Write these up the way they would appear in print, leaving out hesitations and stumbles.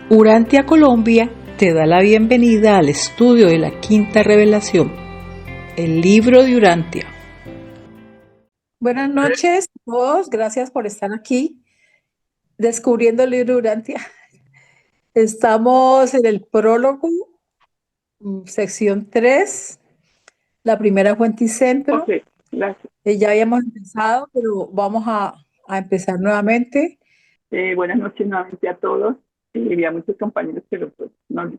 Urantia Colombia te da la bienvenida al estudio de la quinta revelación, el libro de Urantia. Buenas noches a todos, gracias por estar aquí descubriendo el libro de Urantia. Estamos en el prólogo, sección 3, la primera fuente y centro. Ok, gracias. Ya habíamos empezado, pero vamos a empezar nuevamente. Buenas noches nuevamente a todos. Y a muchos compañeros, pero pues no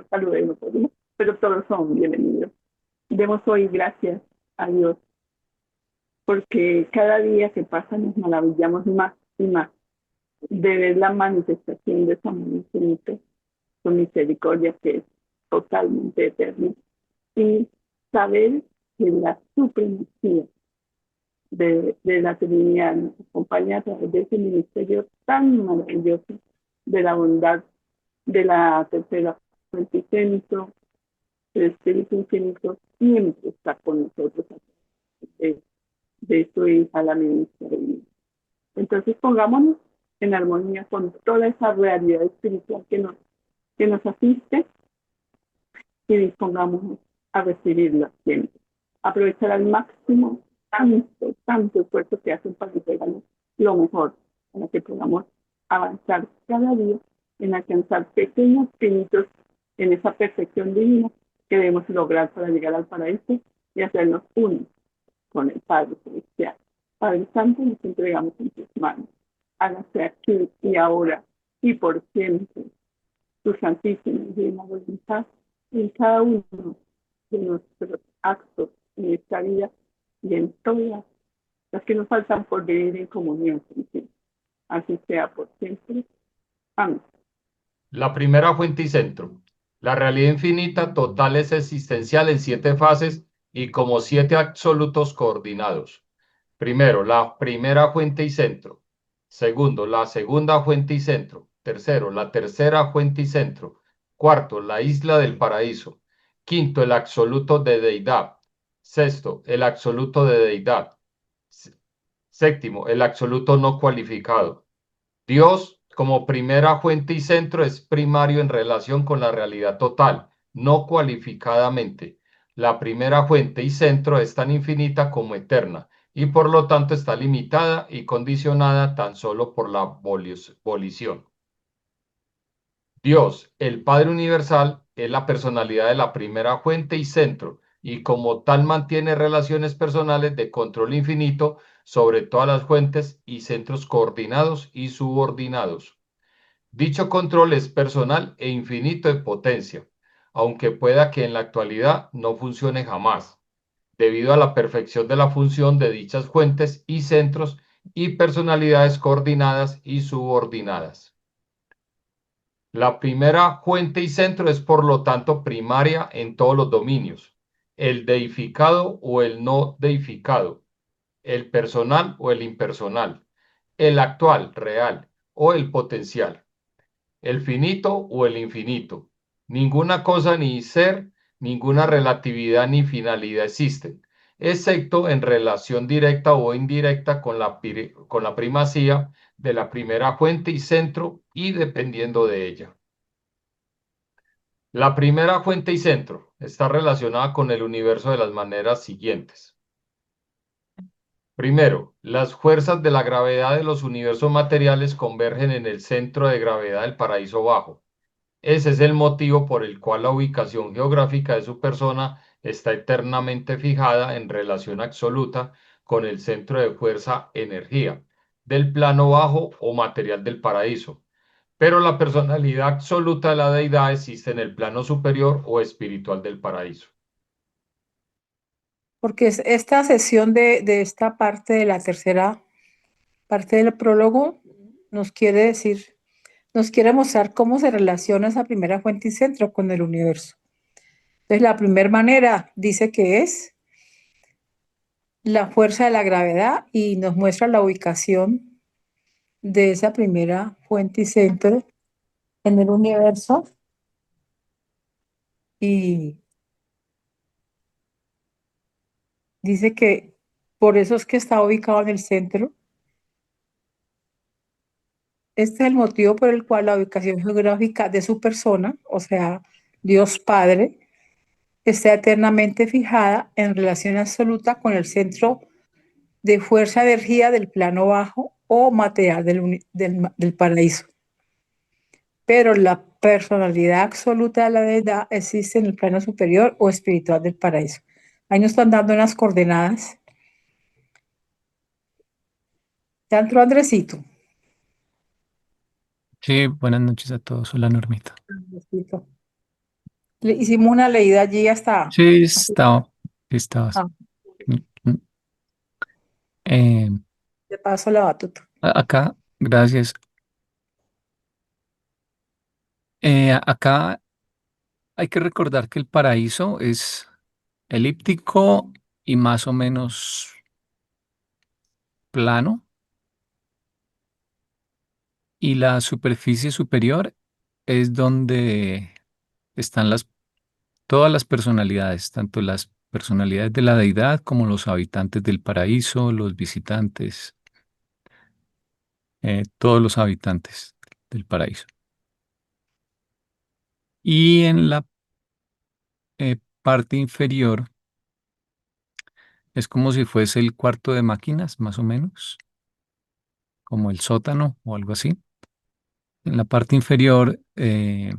saludé, no podemos, pero todos son bienvenidos. Demos hoy gracias a Dios, porque cada día que pasa nos maravillamos más y más de ver la manifestación de ese amor infinito, con misericordia que es totalmente eterna, y saber que la supremacía de la Trinidad nos acompaña a través de ese ministerio tan maravilloso de la bondad de la tercera fuente y centro, el Espíritu Infinito siempre está con nosotros de su hija la ministra de vida. Entonces pongámonos en armonía con toda esa realidad espiritual que nos asiste y dispongámonos a recibirla siempre. Aprovechar al máximo tanto esfuerzo que hacen para entregarnos lo mejor, para que podamos avanzar cada día en alcanzar pequeños pinitos en esa perfección divina que debemos lograr para llegar al paraíso y hacernos uno con el Padre Celestial. Padre Santo, nos entregamos en tus manos. Hágase aquí y ahora y por siempre tu santísima y divina voluntad en cada uno de nuestros actos en esta vida y en todas las que nos faltan por vivir en comunión contigo. Así sea por siempre. Amén. La primera fuente y centro. La realidad infinita total es existencial en 7 fases y como 7 absolutos coordinados. Primero, la primera fuente y centro. Segundo, la segunda fuente y centro. Tercero, la tercera fuente y centro. Cuarto, la isla del paraíso. Quinto, el absoluto de deidad. Sexto, el absoluto de deidad. Séptimo, el absoluto no cualificado. Dios, como primera fuente y centro, es primario en relación con la realidad total, no cualificadamente. La primera fuente y centro es tan infinita como eterna y por lo tanto está limitada y condicionada tan solo por la volición. Dios, el Padre Universal, es la personalidad de la primera fuente y centro, y como tal mantiene relaciones personales de control infinito sobre todas las fuentes y centros coordinados y subordinados. Dicho control es personal e infinito en potencia, aunque pueda que en la actualidad no funcione jamás, debido a la perfección de la función de dichas fuentes y centros y personalidades coordinadas y subordinadas. La primera fuente y centro es por lo tanto primaria en todos los dominios, el deificado o el no deificado, el personal o el impersonal, el actual, real o el potencial, el finito o el infinito. Ninguna cosa ni ser, ninguna relatividad ni finalidad existen, excepto en relación directa o indirecta con la primacía de la primera fuente y centro y dependiendo de ella. La primera fuente y centro está relacionada con el universo de las maneras siguientes. Primero, las fuerzas de la gravedad de los universos materiales convergen en el centro de gravedad del paraíso bajo. Ese es el motivo por el cual la ubicación geográfica de su persona está eternamente fijada en relación absoluta con el centro de fuerza energía del plano bajo o material del paraíso. Pero la personalidad absoluta de la deidad existe en el plano superior o espiritual del paraíso. Porque esta sesión de esta parte de la tercera parte del prólogo nos quiere decir, nos quiere mostrar cómo se relaciona esa primera fuente y centro con el universo. Entonces, la primera manera dice que es la fuerza de la gravedad y nos muestra la ubicación de esa primera fuente y centro en el universo. Y dice que por eso es que está ubicado en el centro. Este es el motivo por el cual la ubicación geográfica de su persona, o sea, Dios Padre, está eternamente fijada en relación absoluta con el centro de fuerza energía del plano bajo o material del paraíso. Pero la personalidad absoluta de la deidad existe en el plano superior o espiritual del paraíso. Ahí nos están dando unas coordenadas. Ya entró Andresito. Sí, buenas noches a todos. Hola, Normita. Andresito. Le hicimos una leída allí hasta. Sí, estabas. Ah, Mm, mm. Eh, de paso la batuta. Acá, gracias. Acá hay que recordar que el paraíso es elíptico y más o menos plano, y la superficie superior es donde están todas las personalidades, tanto las personalidades de la deidad como los habitantes del paraíso, los visitantes, todos los habitantes del paraíso. Y en la parte inferior es como si fuese el cuarto de máquinas, más o menos, como el sótano o algo así. En la parte inferior se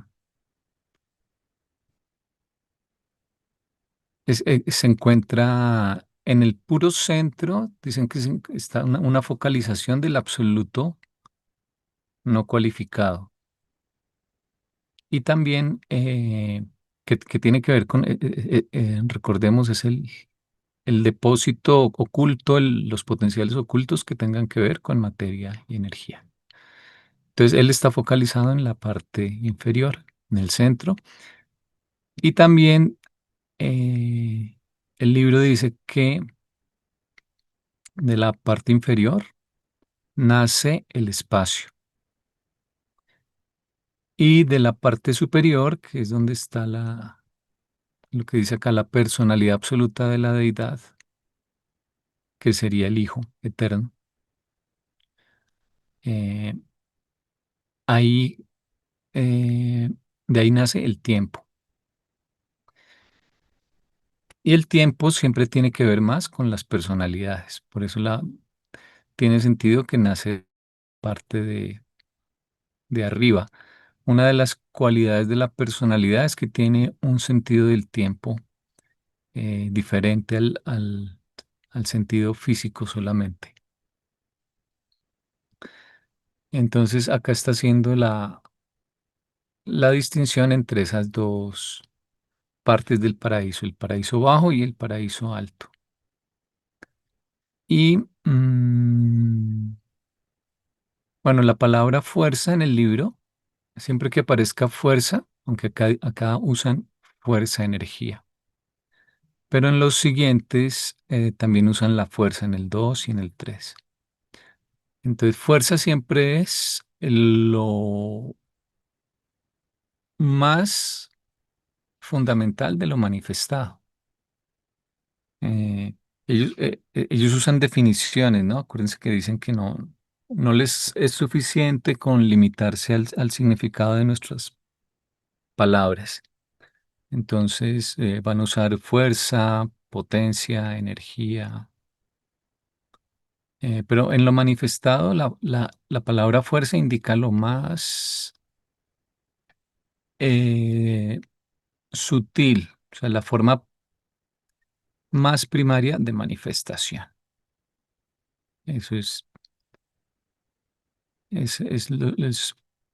encuentra en el puro centro, dicen que está una focalización del absoluto no cualificado. Y también que tiene que ver con, recordemos, es el depósito oculto, los potenciales ocultos que tengan que ver con materia y energía. Entonces, él está focalizado en la parte inferior, en el centro. Y también el libro dice que de la parte inferior nace el espacio. Y de la parte superior, que es donde está lo que dice acá, la personalidad absoluta de la deidad, que sería el Hijo eterno, eh, ahí, eh, de ahí nace el tiempo. Y el tiempo siempre tiene que ver más con las personalidades. Por eso tiene sentido que nace parte de arriba. Una de las cualidades de la personalidad es que tiene un sentido del tiempo diferente al sentido físico solamente. Entonces acá está haciendo la distinción entre esas dos partes del paraíso, el paraíso bajo y el paraíso alto. Y bueno, la palabra fuerza en el libro, siempre que aparezca fuerza, aunque acá usan fuerza, energía, pero en los siguientes también usan la fuerza en el 2 y en el 3. Entonces, fuerza siempre es lo más fundamental de lo manifestado. Eh, ellos usan definiciones, ¿no? Acuérdense que dicen que no les es suficiente con limitarse al significado de nuestras palabras. Entonces, van a usar fuerza, potencia, energía. Pero en lo manifestado, la palabra fuerza indica lo más eh, sutil, o sea, la forma más primaria de manifestación. Eso es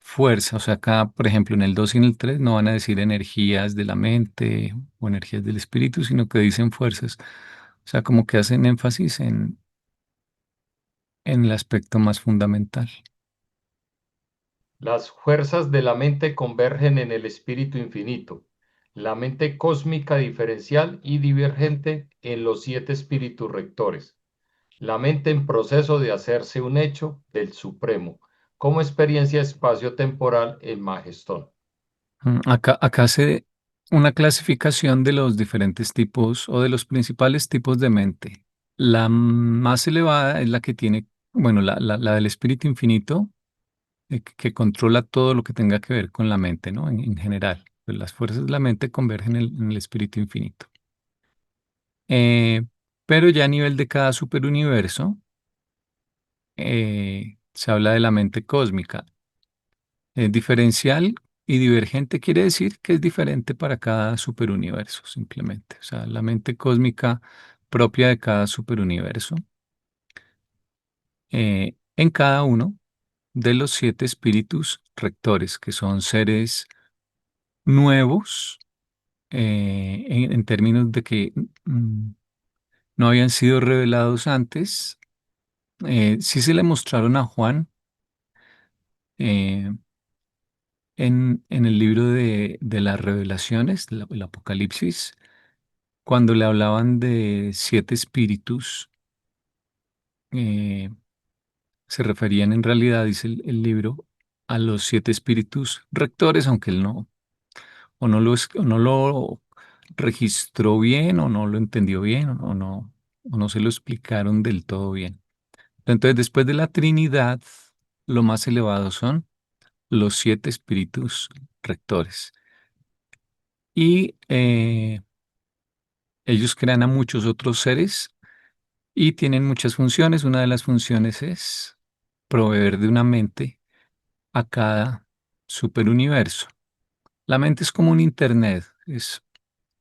fuerza. O sea, acá, por ejemplo, en el 2 y en el 3 no van a decir energías de la mente o energías del espíritu, sino que dicen fuerzas. O sea, como que hacen énfasis en el aspecto más fundamental. Las fuerzas de la mente convergen en el espíritu infinito, la mente cósmica diferencial y divergente en los 7 espíritus rectores, la mente en proceso de hacerse un hecho del Supremo, como experiencia espacio-temporal en Magestón. Acá hace una clasificación de los diferentes tipos o de los principales tipos de mente. La más elevada es la que tiene, bueno, la del espíritu infinito, que controla todo lo que tenga que ver con la mente, ¿no? En general, pues las fuerzas de la mente convergen en el espíritu infinito. Eh, pero ya a nivel de cada superuniverso, se habla de la mente cósmica. Diferencial y divergente quiere decir que es diferente para cada superuniverso, simplemente. O sea, la mente cósmica propia de cada superuniverso, en cada uno de los 7 espíritus rectores, que son seres nuevos, en términos de que no habían sido revelados antes. Sí se le mostraron a Juan, eh, en el libro de las revelaciones, el Apocalipsis, cuando le hablaban de 7 espíritus. eh, Se referían en realidad, dice el libro, a los 7 espíritus rectores, aunque él no, o no lo registró bien, o no lo entendió bien, o no se lo explicaron del todo bien. Entonces, después de la Trinidad, lo más elevado son los 7 espíritus rectores. Y ellos crean a muchos otros seres y tienen muchas funciones. Una de las funciones es proveer de una mente a cada superuniverso. La mente es como un internet,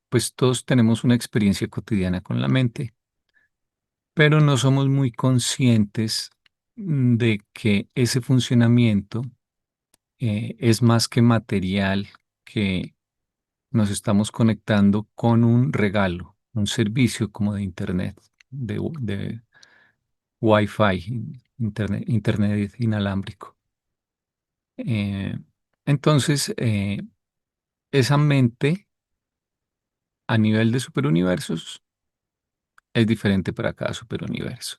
pues todos tenemos una experiencia cotidiana con la mente, pero no somos muy conscientes de que ese funcionamiento es más que material, que nos estamos conectando con un regalo, un servicio como de internet, de Wi-Fi, internet inalámbrico. Eh, entonces, esa mente a nivel de superuniversos es diferente para cada superuniverso,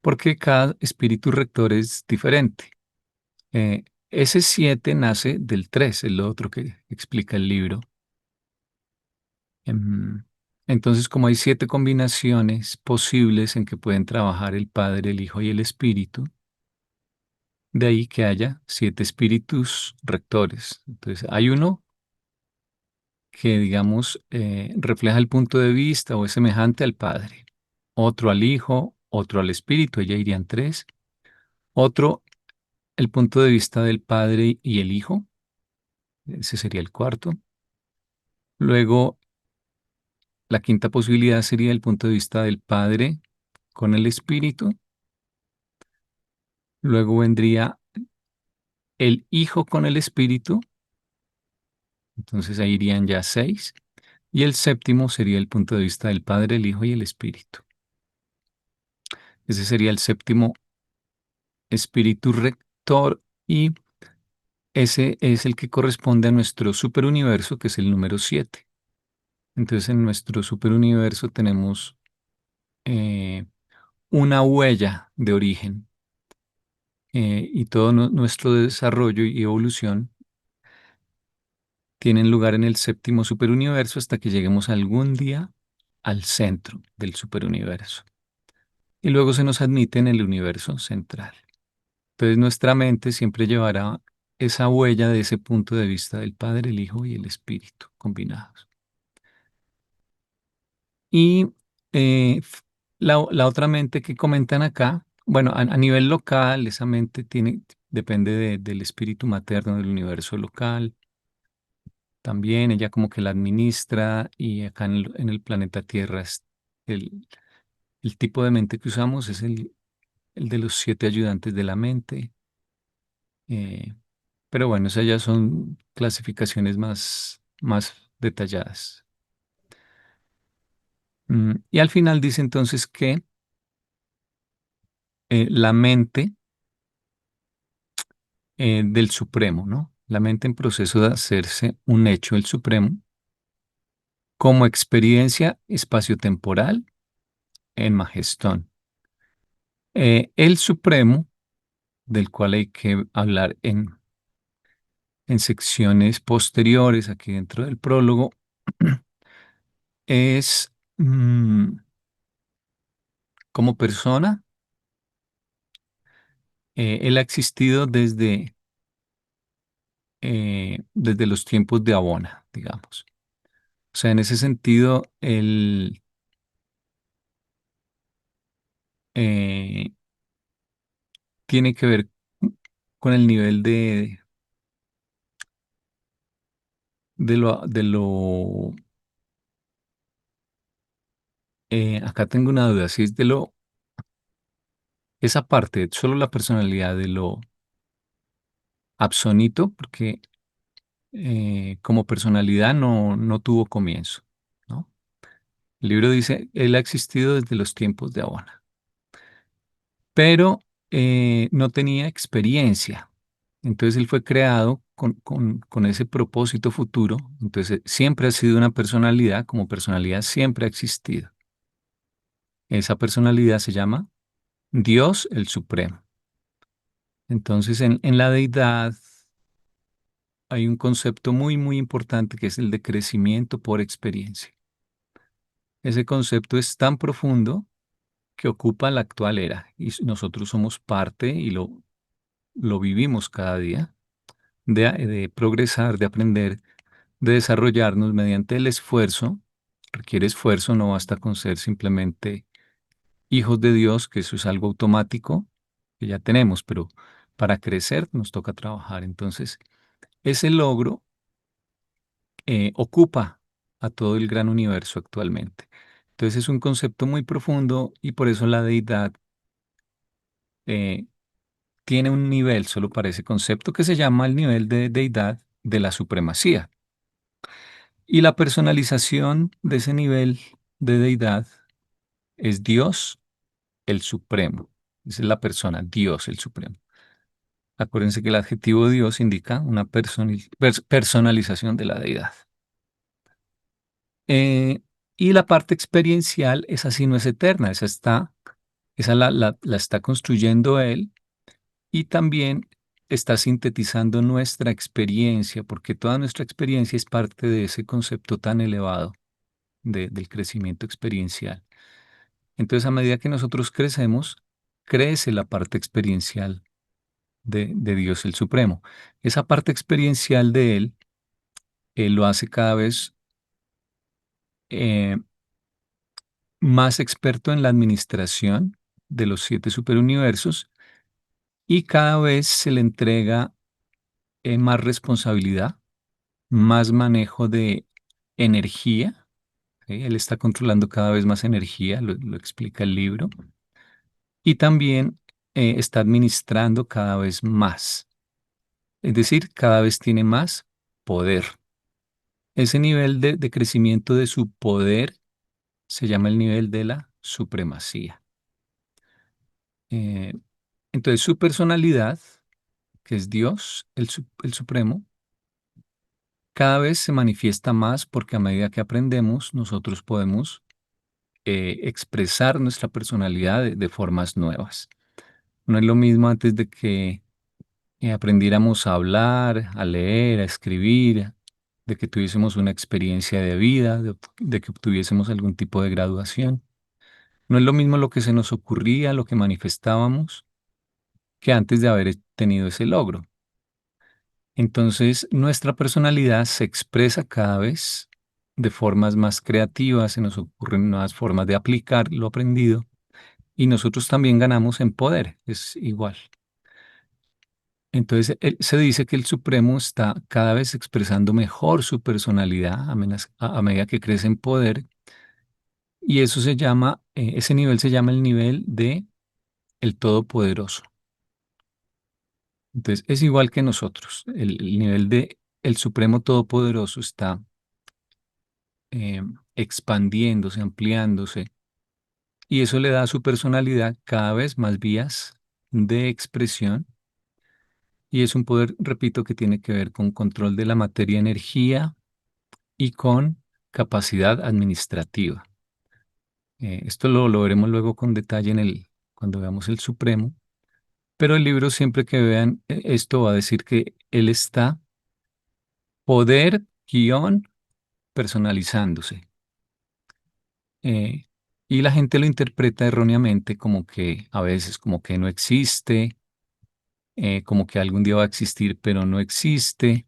porque cada espíritu rector es diferente. Ese 7 nace del 3, el otro que explica el libro. Em, Entonces, como hay 7 combinaciones posibles en que pueden trabajar el Padre, el Hijo y el Espíritu, de ahí que haya 7 espíritus rectores. Entonces, hay uno que, digamos, refleja el punto de vista o es semejante al Padre, otro al Hijo, otro al Espíritu, ya irían 3, otro el punto de vista del Padre y el Hijo, ese sería el cuarto. Luego, la quinta posibilidad sería el punto de vista del Padre con el Espíritu. Luego vendría el Hijo con el Espíritu, entonces ahí irían ya 6. Y el séptimo sería el punto de vista del Padre, el Hijo y el Espíritu. Ese sería el séptimo espíritu rector y ese es el que corresponde a nuestro superuniverso, que es el número 7. Entonces, en nuestro superuniverso tenemos eh, una huella de origen, y todo nuestro desarrollo y evolución tienen lugar en el séptimo superuniverso hasta que lleguemos algún día al centro del superuniverso. Y luego se nos admite en el universo central. Entonces nuestra mente siempre llevará esa huella de ese punto de vista del Padre, el Hijo y el Espíritu combinados. Y la otra mente que comentan acá, bueno, a nivel local, esa mente depende del espíritu materno del universo local. También ella como que la administra y acá en el planeta Tierra el, el tipo de mente que usamos es el de los 7 ayudantes de la mente. eh, pero bueno, esas ya son clasificaciones más detalladas. Y al final dice entonces que la mente del Supremo, ¿no? La mente en proceso de hacerse un hecho el Supremo, como experiencia espaciotemporal en Magestón. El Supremo, del cual hay que hablar en secciones posteriores, aquí dentro del prólogo, es como persona. Él ha existido desde desde los tiempos de Abona, digamos. O sea, en ese sentido, eh, tiene que ver con el nivel acá tengo una duda, si es esa parte, solo la personalidad de lo absonito, porque como personalidad no tuvo comienzo, ¿no? El libro dice, él ha existido desde los tiempos de Abona, pero no tenía experiencia. Entonces él fue creado con ese propósito futuro. Entonces siempre ha sido una personalidad, como personalidad siempre ha existido. Esa personalidad se llama Dios el Supremo. Entonces en la deidad hay un concepto muy, muy importante que es el de crecimiento por experiencia. Ese concepto es tan profundo que ocupa la actual era y nosotros somos parte y lo vivimos cada día de progresar, de aprender, de desarrollarnos mediante el esfuerzo. Requiere esfuerzo, no basta con ser simplemente hijos de Dios, que eso es algo automático que ya tenemos, pero para crecer nos toca trabajar. Entonces, ese logro ocupa a todo el gran universo actualmente. Entonces es un concepto muy profundo y por eso la deidad eh, tiene un nivel solo para ese concepto que se llama el nivel de deidad de la supremacía. Y la personalización de ese nivel de deidad es Dios el Supremo. Esa es la persona, Dios el Supremo. Acuérdense que el adjetivo Dios indica una personalización de la deidad. Eh, y la parte experiencial, esa sí no es eterna, esa la está construyendo él y también está sintetizando nuestra experiencia, porque toda nuestra experiencia es parte de ese concepto tan elevado del crecimiento experiencial. Entonces, a medida que nosotros crecemos, crece la parte experiencial de Dios el Supremo. Esa parte experiencial de Él lo hace cada vez eh, más experto en la administración de los 7 superuniversos y cada vez se le entrega más responsabilidad, más manejo de energía. ¿Sí? Él está controlando cada vez más energía, lo explica el libro, y también está administrando cada vez más. Es decir, cada vez tiene más poder. Ese nivel de crecimiento de su poder se llama el nivel de la supremacía. Eh, entonces, su personalidad, que es Dios, el Supremo, cada vez se manifiesta más porque a medida que aprendemos, nosotros podemos expresar nuestra personalidad de formas nuevas. No es lo mismo antes de que aprendiéramos a hablar, a leer, a escribir, de que tuviésemos una experiencia de vida, de que obtuviésemos algún tipo de graduación. No es lo mismo lo que se nos ocurría, lo que manifestábamos, que antes de haber tenido ese logro. Entonces, nuestra personalidad se expresa cada vez de formas más creativas, se nos ocurren nuevas formas de aplicar lo aprendido y nosotros también ganamos en poder, es igual. Entonces, se dice que el Supremo está cada vez expresando mejor su personalidad a medida que crece en poder y eso se llama, ese nivel se llama el nivel de el Todopoderoso. Entonces, es igual que nosotros. El nivel de el Supremo Todopoderoso está expandiéndose, ampliándose, y eso le da a su personalidad cada vez más vías de expresión, y es un poder, repito, que tiene que ver con control de la materia-energía y con capacidad administrativa. Esto lo veremos luego con detalle cuando veamos el Supremo, pero el libro siempre que vean esto va a decir que él está poder guión personalizándose. Eh, y la gente lo interpreta erróneamente como que a veces como que no existe, como que algún día va a existir, pero no existe.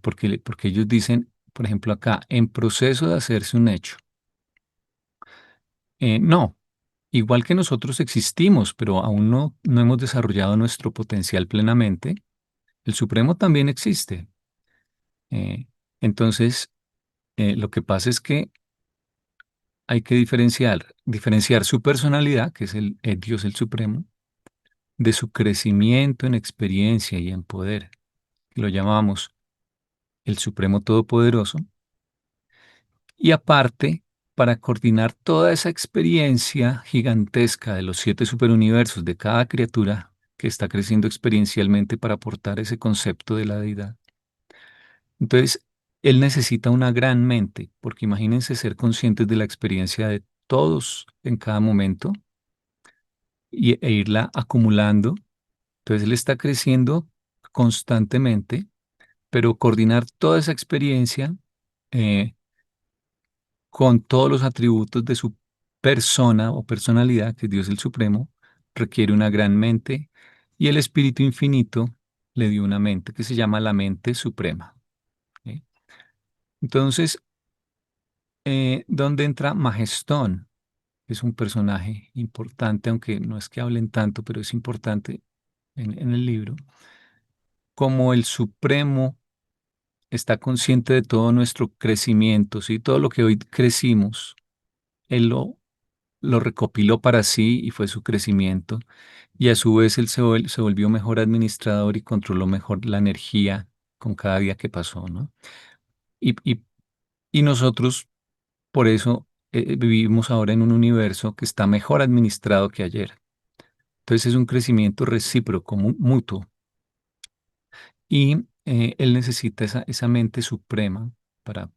porque ellos dicen, por ejemplo, acá, en proceso de hacerse un hecho. No, igual que nosotros existimos, pero aún no hemos desarrollado nuestro potencial plenamente, el Supremo también existe. Eh, entonces, lo que pasa es que hay que diferenciar su personalidad, que es el Dios el Supremo, de su crecimiento en experiencia y en poder. Lo llamamos el Supremo Todopoderoso. Y aparte, para coordinar toda esa experiencia gigantesca de los 7 superuniversos de cada criatura que está creciendo experiencialmente para aportar ese concepto de la deidad. Entonces, él necesita una gran mente, porque imagínense ser conscientes de la experiencia de todos en cada momento e irla acumulando. Entonces, él está creciendo constantemente, pero coordinar toda esa experiencia eh, con todos los atributos de su persona o personalidad, que es Dios el Supremo, requiere una gran mente y el Espíritu Infinito le dio una mente que se llama la mente suprema. ¿Sí? Entonces, ¿dónde entra Magestón? Es un personaje importante, aunque no es que hablen tanto, pero es importante en el libro. Como el Supremo está consciente de todo nuestro crecimiento, ¿sí? Todo lo que hoy crecimos, Él lo recopiló para sí y fue su crecimiento. Y a su vez Él se volvió mejor administrador y controló mejor la energía con cada día que pasó, ¿no? Y, y, y nosotros, por eso, vivimos ahora en un universo que está mejor administrado que ayer. Entonces es un crecimiento recíproco, mutuo. Y Él necesita esa mente suprema para,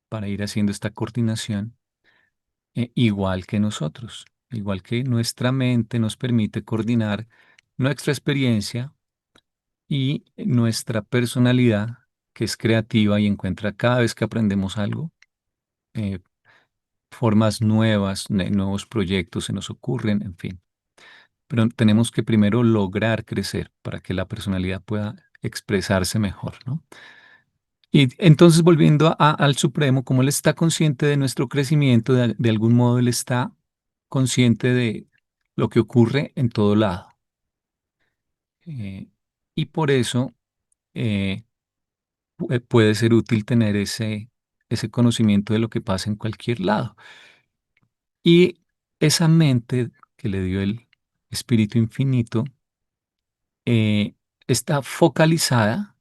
para ir haciendo esta coordinación, igual que nosotros, igual que nuestra mente nos permite coordinar nuestra experiencia y nuestra personalidad, que es creativa y encuentra cada vez que aprendemos algo, eh, formas nuevas, nuevos proyectos se nos ocurren, en fin. Pero tenemos que primero lograr crecer para que la personalidad pueda expresarse mejor, ¿no? Y entonces volviendo al Supremo, como Él está consciente de nuestro crecimiento, de algún modo Él está consciente de lo que ocurre en todo lado. Eh, y por eso eh, puede ser útil tener ese conocimiento de lo que pasa en cualquier lado. Y esa mente que le dio el Espíritu Infinito eh, está focalizada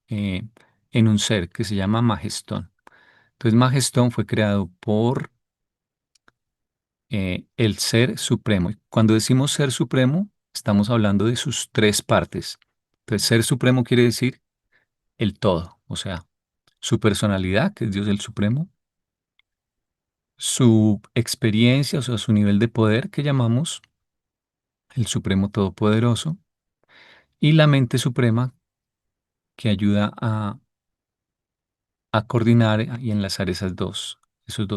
eh, en un ser que se llama Magestón. Entonces, Magestón fue creado por el Ser Supremo. Y cuando decimos Ser Supremo, estamos hablando de sus 3 partes. Entonces, Ser Supremo quiere decir el todo, o sea, su personalidad, que es Dios el Supremo, su experiencia, o sea, su nivel de poder, que llamamos el Supremo Todopoderoso, y la mente suprema, que ayuda a coordinar y enlazar esos dos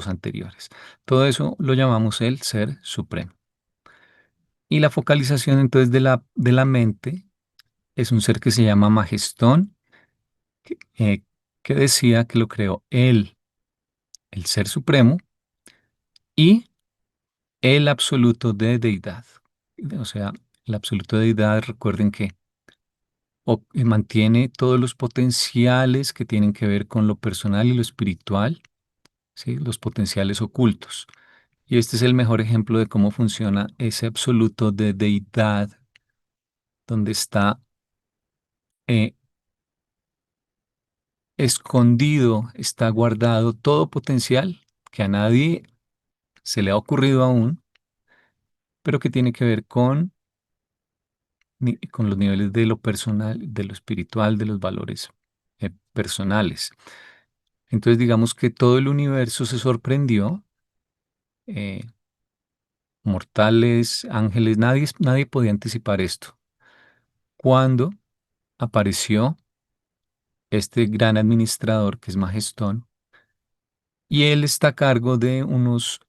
anteriores. Todo eso lo llamamos el Ser Supremo. Y la focalización entonces de la mente es un ser que se llama Magestón, eh, que decía que lo creó él, el Ser Supremo, y el absoluto de deidad. O sea, el absoluto de deidad, recuerden que mantiene todos los potenciales que tienen que ver con lo personal y lo espiritual, ¿sí? Los potenciales ocultos. Y este es el mejor ejemplo de cómo funciona ese absoluto de deidad, donde está eh, escondido, está guardado todo potencial que a nadie se le ha ocurrido aún, pero que tiene que ver con los niveles de lo personal, de lo espiritual, de los valores personales. Entonces digamos que todo el universo se sorprendió, eh, mortales, ángeles, nadie podía anticipar esto. Cuando apareció este gran administrador que es Magestón, y él está a cargo de unos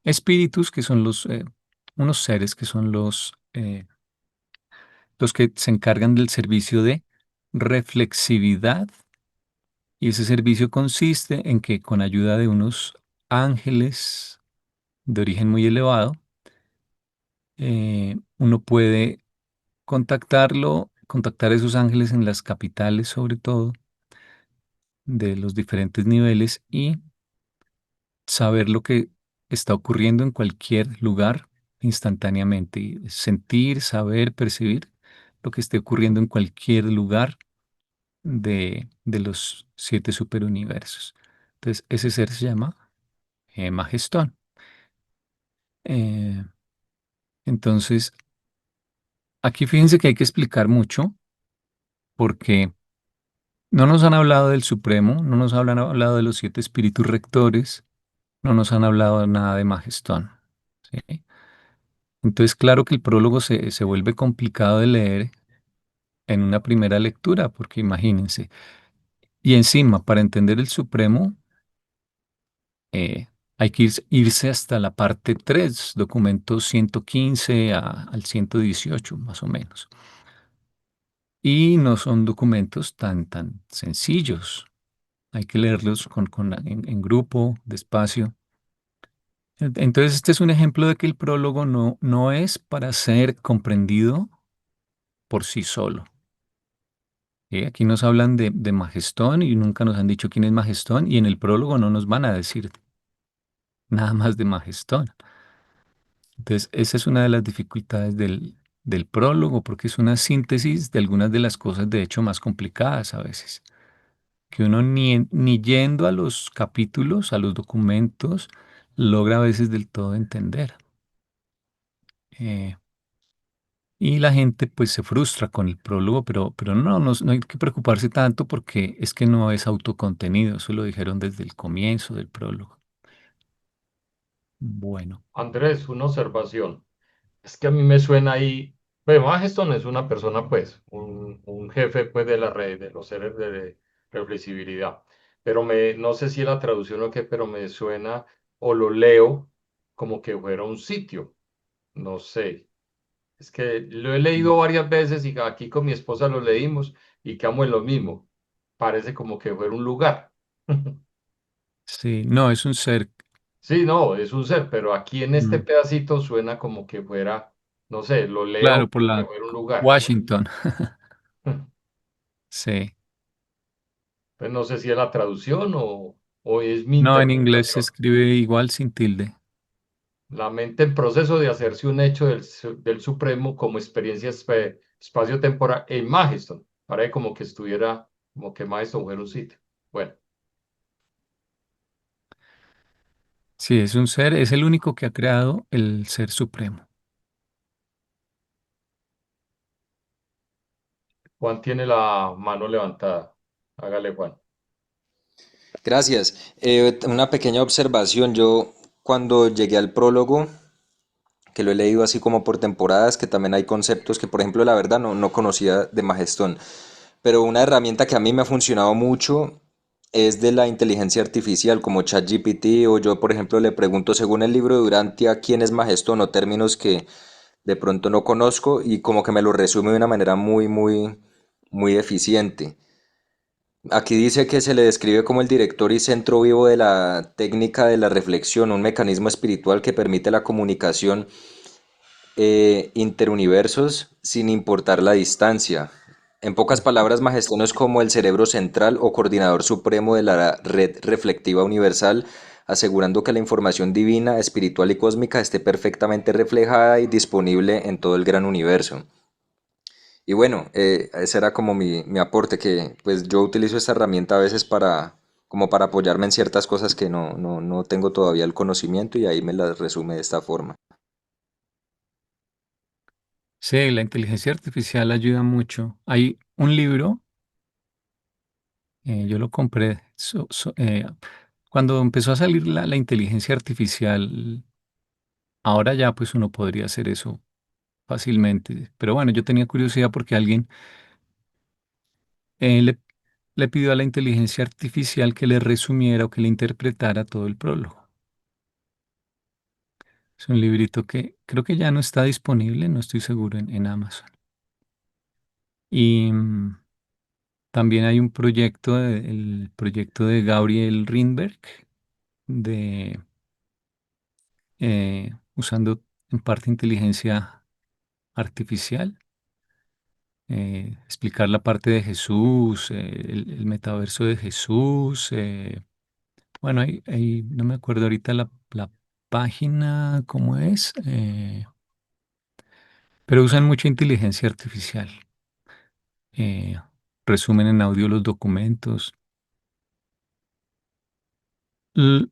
espíritus que son unos seres que son los que se encargan del servicio de reflexividad, y ese servicio consiste en que con ayuda de unos ángeles de origen muy elevado, uno puede contactar a esos ángeles en las capitales sobre todo, de los diferentes niveles y saber lo que está ocurriendo en cualquier lugar instantáneamente. Y sentir, saber, percibir lo que esté ocurriendo en cualquier lugar de los 7 superuniversos. Entonces, ese ser se llama Magestón. Eh, entonces, aquí fíjense que hay que explicar mucho porque no nos han hablado del Supremo, no nos han hablado de los 7 espíritus rectores, no nos han hablado nada de Magestón. ¿Sí? Entonces, claro que el prólogo se vuelve complicado de leer en una primera lectura, porque imagínense. Y encima, para entender el Supremo, eh, hay que irse hasta la parte 3, documentos 115 al 118, más o menos. Y no son documentos tan sencillos. Hay que leerlos en grupo, despacio. Entonces, este es un ejemplo de que el prólogo no es para ser comprendido por sí solo. Aquí nos hablan de Magestón y nunca nos han dicho quién es Magestón, y en el prólogo no nos van a decir nada más de Magestón. Entonces, esa es una de las dificultades del prólogo, porque es una síntesis de algunas de las cosas, de hecho, más complicadas a veces, que uno ni yendo a los capítulos, a los documentos, logra a veces del todo entender. Eh, y la gente pues se frustra con el prólogo, pero no hay que preocuparse tanto porque es que no es autocontenido, eso lo dijeron desde el comienzo del prólogo. Bueno, Andrés, una observación. Es que a mí me suena ahí, bueno, Mageston es una persona, pues, un jefe, pues, de la red, de los seres de reflexibilidad. Pero no sé si es la traducción o qué, pero me suena, o lo leo como que fuera un sitio. No sé. Es que lo he leído varias veces y aquí con mi esposa lo leímos y quedamos en lo mismo. Parece como que fuera un lugar. sí, no, es un ser, Sí, no, es un ser, pero aquí en este mm, pedacito suena como que fuera, no sé, lo leo claro, por como que la fuera un lugar. Washington, sí. Pues no sé si es la traducción o es mi No, en inglés se interpretación. escribe igual sin tilde. La mente en proceso de hacerse un hecho del Supremo como experiencia espacio-temporal en Majeston. Parece como que estuviera, como que Majeston fuera un sitio. Bueno, Sí, es un ser, es el único que ha creado el ser supremo. Juan tiene la mano levantada. Hágale, Juan. Gracias. Una pequeña observación. Yo cuando llegué al prólogo, que lo he leído así como por temporadas, que también hay conceptos que, por ejemplo, la verdad no conocía de Magestón. Pero una herramienta que a mí me ha funcionado mucho es de la inteligencia artificial, como ChatGPT, o yo, por ejemplo, le pregunto según el libro de Durantia quién es Magestón o términos que de pronto no conozco y como que me lo resume de una manera muy eficiente. Aquí dice que se le describe como el director y centro vivo de la técnica de la reflexión, un mecanismo espiritual que permite la comunicación interuniversos sin importar la distancia. En pocas palabras, Majestón es como el cerebro central o coordinador supremo de la red reflectiva universal, asegurando que la información divina, espiritual y cósmica esté perfectamente reflejada y disponible en todo el gran universo. Y bueno, ese era como mi aporte, que pues yo utilizo esta herramienta a veces como para apoyarme en ciertas cosas que no tengo todavía el conocimiento y ahí me las resume de esta forma. Sí, la inteligencia artificial ayuda mucho. Hay un libro, yo lo compré cuando empezó a salir la inteligencia artificial. Ahora ya pues uno podría hacer eso fácilmente. Pero bueno, yo tenía curiosidad porque alguien le pidió a la inteligencia artificial que le resumiera o que le interpretara todo el prólogo. Es un librito que creo que ya no está disponible, no estoy seguro en Amazon. Y También hay un proyecto, el proyecto de Gabriel Rinberg, de usando en parte inteligencia artificial, explicar la parte de Jesús, el metaverso de Jesús. Bueno, no me acuerdo ahorita la página, cómo es, pero usan mucha inteligencia artificial. eh, Resumen en audio los documentos. L-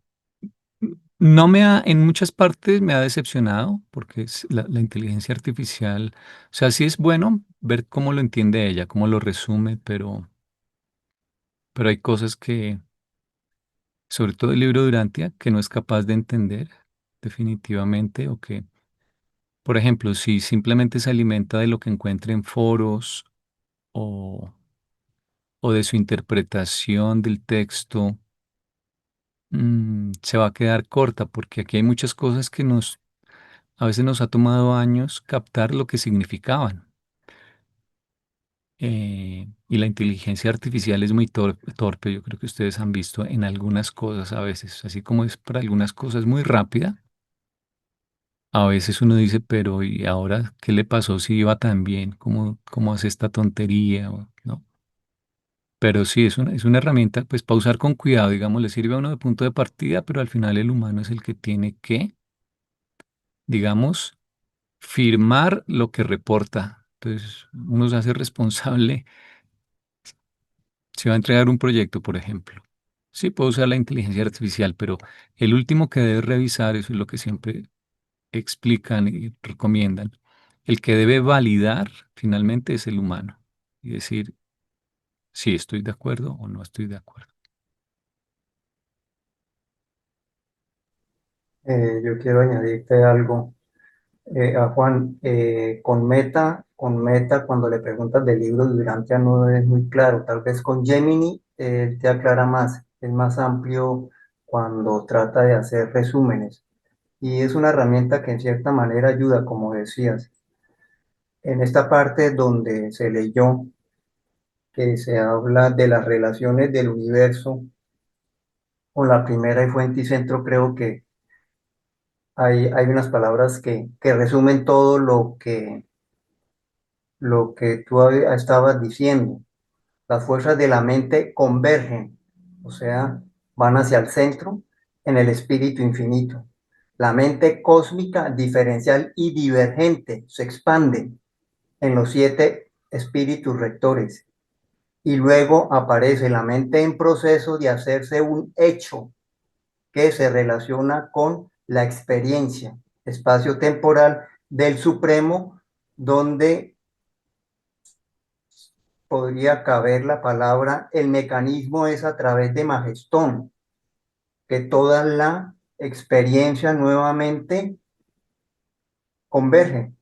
No en muchas partes me ha decepcionado porque la inteligencia artificial, o sea, sí es bueno ver cómo lo entiende ella, cómo lo resume, pero hay cosas que, sobre todo el libro Durantia, que no es capaz de entender definitivamente, o que, por ejemplo, si simplemente se alimenta de lo que encuentra en foros o, o de su interpretación del texto, se va a quedar corta porque aquí hay muchas cosas que a veces nos ha tomado años captar lo que significaban. Y la inteligencia artificial es muy torpe. Yo creo que ustedes han visto en algunas cosas a veces, así como es para algunas cosas muy rápida. A veces uno dice, pero ¿y ahora qué le pasó si iba tan bien? ¿Cómo hace esta tontería? ¿No? Pero sí, es una herramienta, pues para usar con cuidado, digamos, le sirve a uno de punto de partida, pero al final el humano es el que tiene que, digamos, firmar lo que reporta. Entonces, uno se hace responsable si va a entregar un proyecto, por ejemplo. Sí, puedo usar la inteligencia artificial, pero el último que debe revisar, eso es lo que siempre explican y recomiendan, el que debe validar finalmente es el humano y decir si estoy de acuerdo o no estoy de acuerdo. Yo quiero añadirte algo. A Juan, con Meta, cuando le preguntas del libro Durantia no es muy claro. Tal vez con Gemini te aclara más, es más amplio cuando trata de hacer resúmenes. Y es una herramienta que en cierta manera ayuda, como decías. En esta parte donde se leyó que se habla de las relaciones del universo con la primera y fuente y centro, creo que hay unas palabras que resumen todo lo que tú estabas diciendo. Las fuerzas de la mente convergen, o sea, van hacia el centro en el espíritu infinito. La mente cósmica, diferencial y divergente se expande en los 7 espíritus rectores. Y luego aparece la mente en proceso de hacerse un hecho que se relaciona con la experiencia espacio-temporal del Supremo, donde podría caber la palabra, el mecanismo es a través de Majestón, que toda la experiencia nuevamente converge.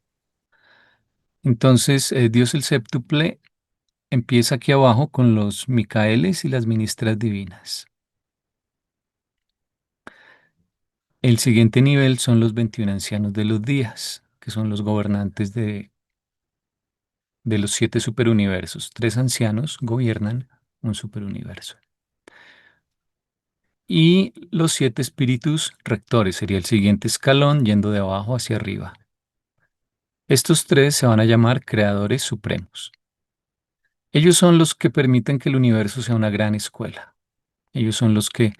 Entonces, Dios el séptuple empieza aquí abajo con los Micaeles y las ministras divinas. El siguiente nivel son los 21 ancianos de los días, que son los gobernantes de los 7 superuniversos. 3 ancianos gobiernan un superuniverso. Y los 7 espíritus rectores sería el siguiente escalón yendo de abajo hacia arriba. Estos 3 se van a llamar creadores supremos. Ellos son los que permiten que el universo sea una gran escuela. Ellos son los que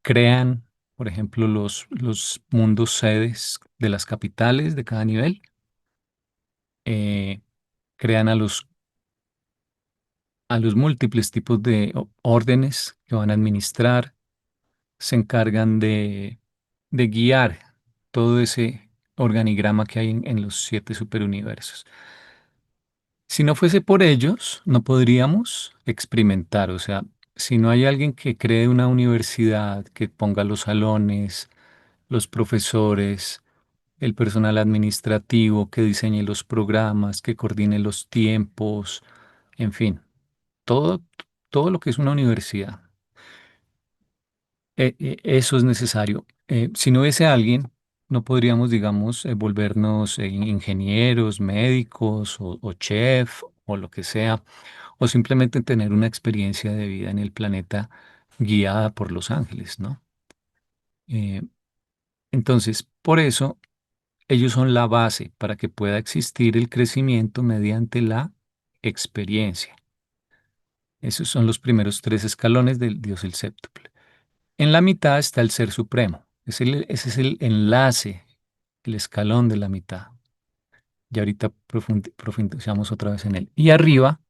crean, por ejemplo, los mundos sedes de las capitales de cada nivel. eh, Crean a los múltiples tipos de órdenes que van a administrar, se encargan de guiar todo ese organigrama que hay en los 7 superuniversos. Si no fuese por ellos, no podríamos experimentar, o sea, si no hay alguien que cree una universidad, que ponga los salones, los profesores, el personal administrativo, que diseñe los programas, que coordine los tiempos, en fin, todo, todo lo que es una universidad. Eso es necesario. Si no hubiese alguien, no podríamos, digamos, volvernos ingenieros, médicos o chef o lo que sea, o simplemente tener una experiencia de vida en el planeta guiada por los ángeles, ¿no? Eh, entonces, por eso ellos son la base para que pueda existir el crecimiento mediante la experiencia. Esos son los primeros tres escalones del Dios el séptuple. En la mitad está el Ser Supremo. Ese es el enlace, el escalón de la mitad. Y ahorita profundizamos otra vez en él. Y arriba,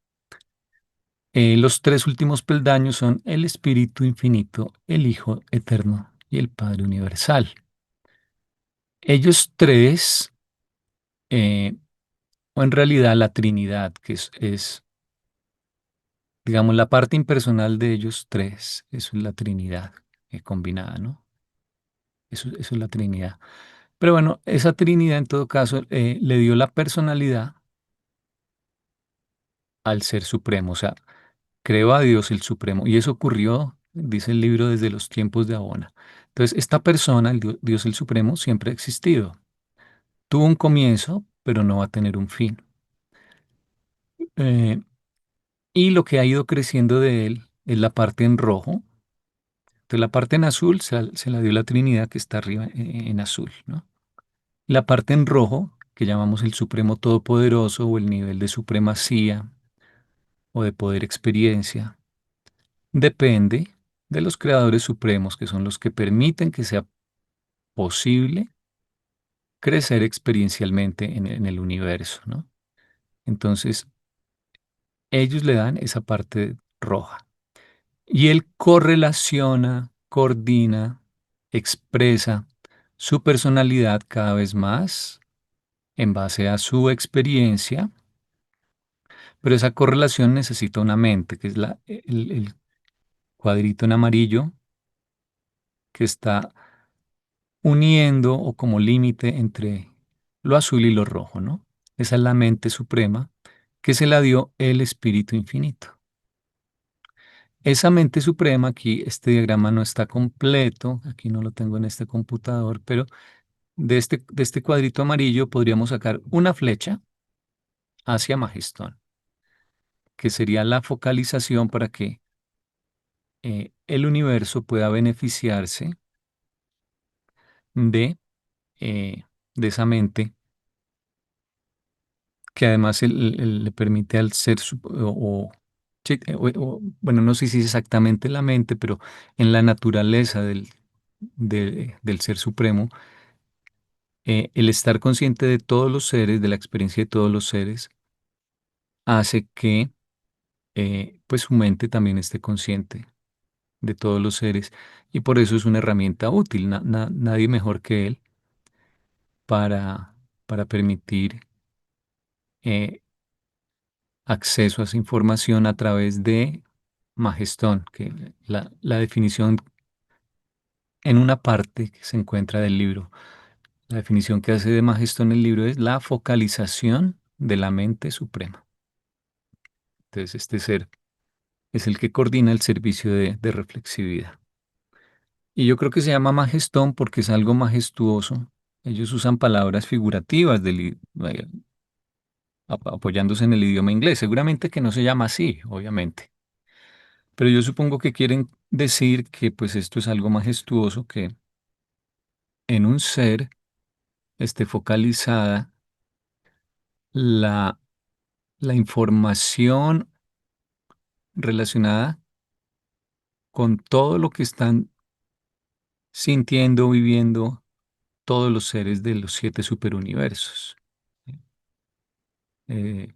los tres últimos peldaños son el Espíritu Infinito, el Hijo Eterno y el Padre Universal. Ellos tres, eh, o en realidad la Trinidad, que es, digamos, la parte impersonal de ellos tres, eso es la Trinidad combinada, ¿no? Eso es la Trinidad. Pero bueno, esa Trinidad en todo caso le dio la personalidad al Ser Supremo, o sea, creó a Dios el Supremo. Y eso ocurrió, dice el libro, desde los tiempos de Abona. Entonces, esta persona, el Dios el Supremo, siempre ha existido. Tuvo un comienzo, pero no va a tener un fin. Eh, y lo que ha ido creciendo de él es la parte en rojo. Entonces, la parte en azul se la dio la Trinidad que está arriba en azul, ¿no? La parte en rojo, que llamamos el Supremo Todopoderoso o el nivel de supremacía o de poder experiencia, depende de los creadores supremos, que son los que permiten que sea posible crecer experiencialmente en el universo, ¿no? Entonces, ellos le dan esa parte roja. Y él correlaciona, coordina, expresa su personalidad cada vez más en base a su experiencia, pero esa correlación necesita una mente, que es el cuadrito en amarillo que está uniendo o como límite entre lo azul y lo rojo, ¿no? Esa es la mente suprema que se la dio el Espíritu Infinito. Esa mente suprema, aquí este diagrama no está completo, aquí no lo tengo en este computador, pero de este cuadrito amarillo podríamos sacar una flecha hacia Magestón, que sería la focalización para que el universo pueda beneficiarse de, eh, de esa mente que además le permite al ser, sí, bueno, no sé si es exactamente la mente, pero en la naturaleza del ser supremo, el estar consciente de todos los seres, de la experiencia de todos los seres, hace que pues su mente también esté consciente de todos los seres y por eso es una herramienta útil, nadie mejor que él para, para permitir eh, acceso a esa información a través de Magestón, que la definición en una parte que se encuentra del libro, la definición que hace de Magestón el libro es la focalización de la mente suprema. Entonces, este ser es el que coordina el servicio de reflexividad. Y yo creo que se llama Magestón porque es algo majestuoso. Ellos usan palabras figurativas apoyándose en el idioma inglés. Seguramente que no se llama así, obviamente. Pero yo supongo que quieren decir que pues esto es algo majestuoso que en un ser esté focalizada la, la información relacionada con todo lo que están sintiendo, viviendo todos los seres de los 7 superuniversos. Eh,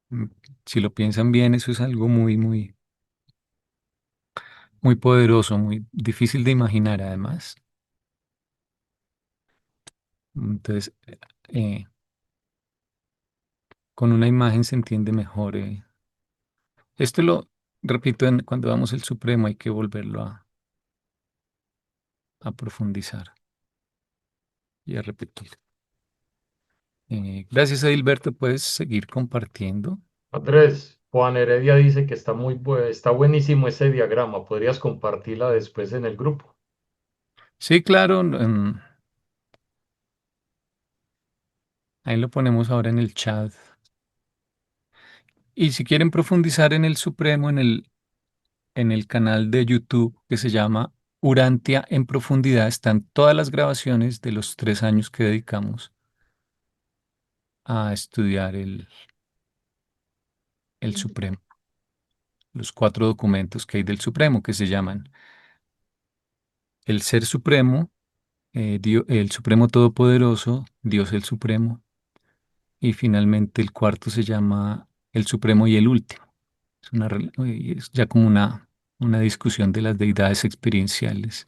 mm, si lo piensan bien, eso es algo muy, muy, muy poderoso, muy difícil de imaginar además. Entonces, eh, con una imagen se entiende mejor. Esto lo repito cuando vamos al Supremo, hay que volverlo a profundizar y a repetir. Gracias, Edilberto. Puedes seguir compartiendo. Andrés, Juan Heredia dice que está buenísimo ese diagrama. ¿Podrías compartirla después en el grupo? Sí, claro. Ahí lo ponemos ahora en el chat. Y si quieren profundizar en el Supremo, en el canal de YouTube que se llama Urantia en Profundidad, están todas las grabaciones de los 3 años que dedicamos a estudiar el Supremo, los 4 documentos que hay del Supremo que se llaman el Ser Supremo, el Supremo Todopoderoso, Dios el Supremo, y finalmente el cuarto se llama el Supremo y el Último. Es ya como una discusión de las deidades experienciales.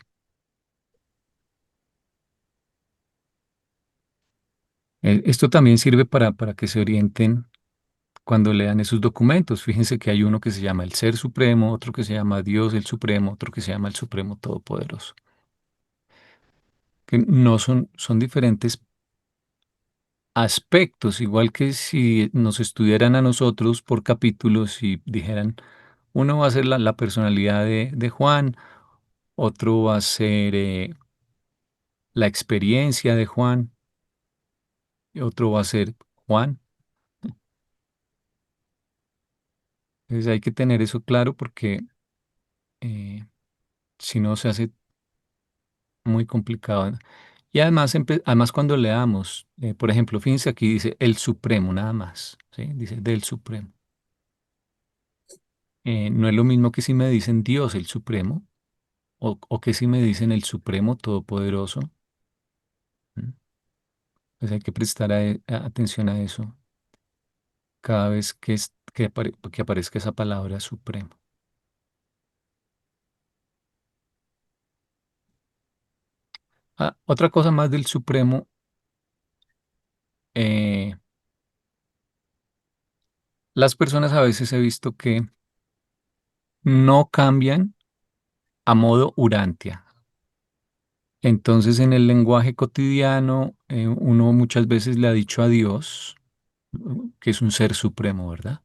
Esto también sirve para que se orienten cuando lean esos documentos. Fíjense que hay uno que se llama el Ser Supremo, otro que se llama Dios el Supremo, otro que se llama el Supremo Todopoderoso. Que no son diferentes aspectos, igual que si nos estudiaran a nosotros por capítulos y dijeran, uno va a ser la personalidad de Juan, otro va a ser la experiencia de Juan, y otro va a ser Juan. Entonces hay que tener eso claro porque eh, si no se hace muy complicado. Y además, además cuando leamos, por ejemplo, fíjense aquí dice el Supremo, nada más, ¿sí? Dice del Supremo. No es lo mismo que si me dicen Dios el Supremo o que si me dicen el Supremo Todopoderoso. ¿Mm? Pues hay que prestar atención a eso cada vez que aparezca esa palabra Supremo. Otra cosa más del Supremo, eh, las personas a veces he visto que no cambian a modo Urantia. Entonces, en el lenguaje cotidiano, uno muchas veces le ha dicho a Dios, que es un ser supremo, ¿verdad?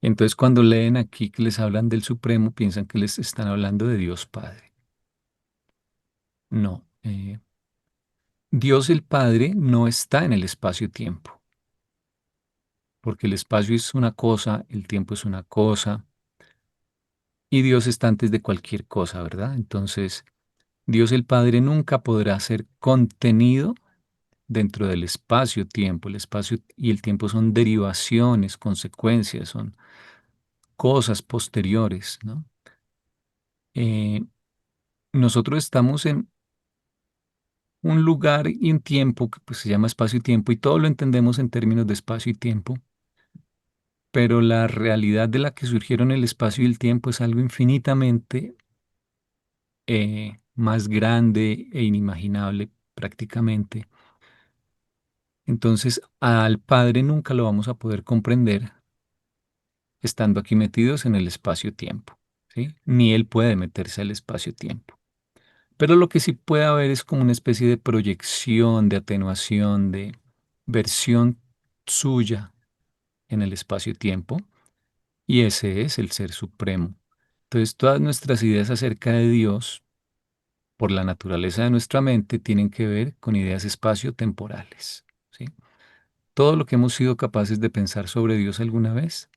Entonces, cuando leen aquí que les hablan del Supremo, piensan que les están hablando de Dios Padre. No, Dios el Padre no está en el espacio-tiempo, porque el espacio es una cosa, el tiempo es una cosa, y Dios está antes de cualquier cosa, ¿verdad? Entonces, Dios el Padre nunca podrá ser contenido dentro del espacio-tiempo. El espacio y el tiempo son derivaciones, consecuencias, son cosas posteriores, ¿no? Eh, Nosotros estamos en un lugar y un tiempo que pues, se llama espacio y tiempo y todo lo entendemos en términos de espacio y tiempo, pero la realidad de la que surgieron el espacio y el tiempo es algo infinitamente más grande e inimaginable prácticamente. Entonces, al Padre nunca lo vamos a poder comprender estando aquí metidos en el espacio-tiempo, ¿sí? Ni Él puede meterse al espacio-tiempo. Pero lo que sí puede haber es como una especie de proyección, de atenuación, de versión suya en el espacio-tiempo, y ese es el Ser Supremo. Entonces, todas nuestras ideas acerca de Dios, por la naturaleza de nuestra mente, tienen que ver con ideas espacio-temporales, ¿sí? Todo lo que hemos sido capaces de pensar sobre Dios alguna vez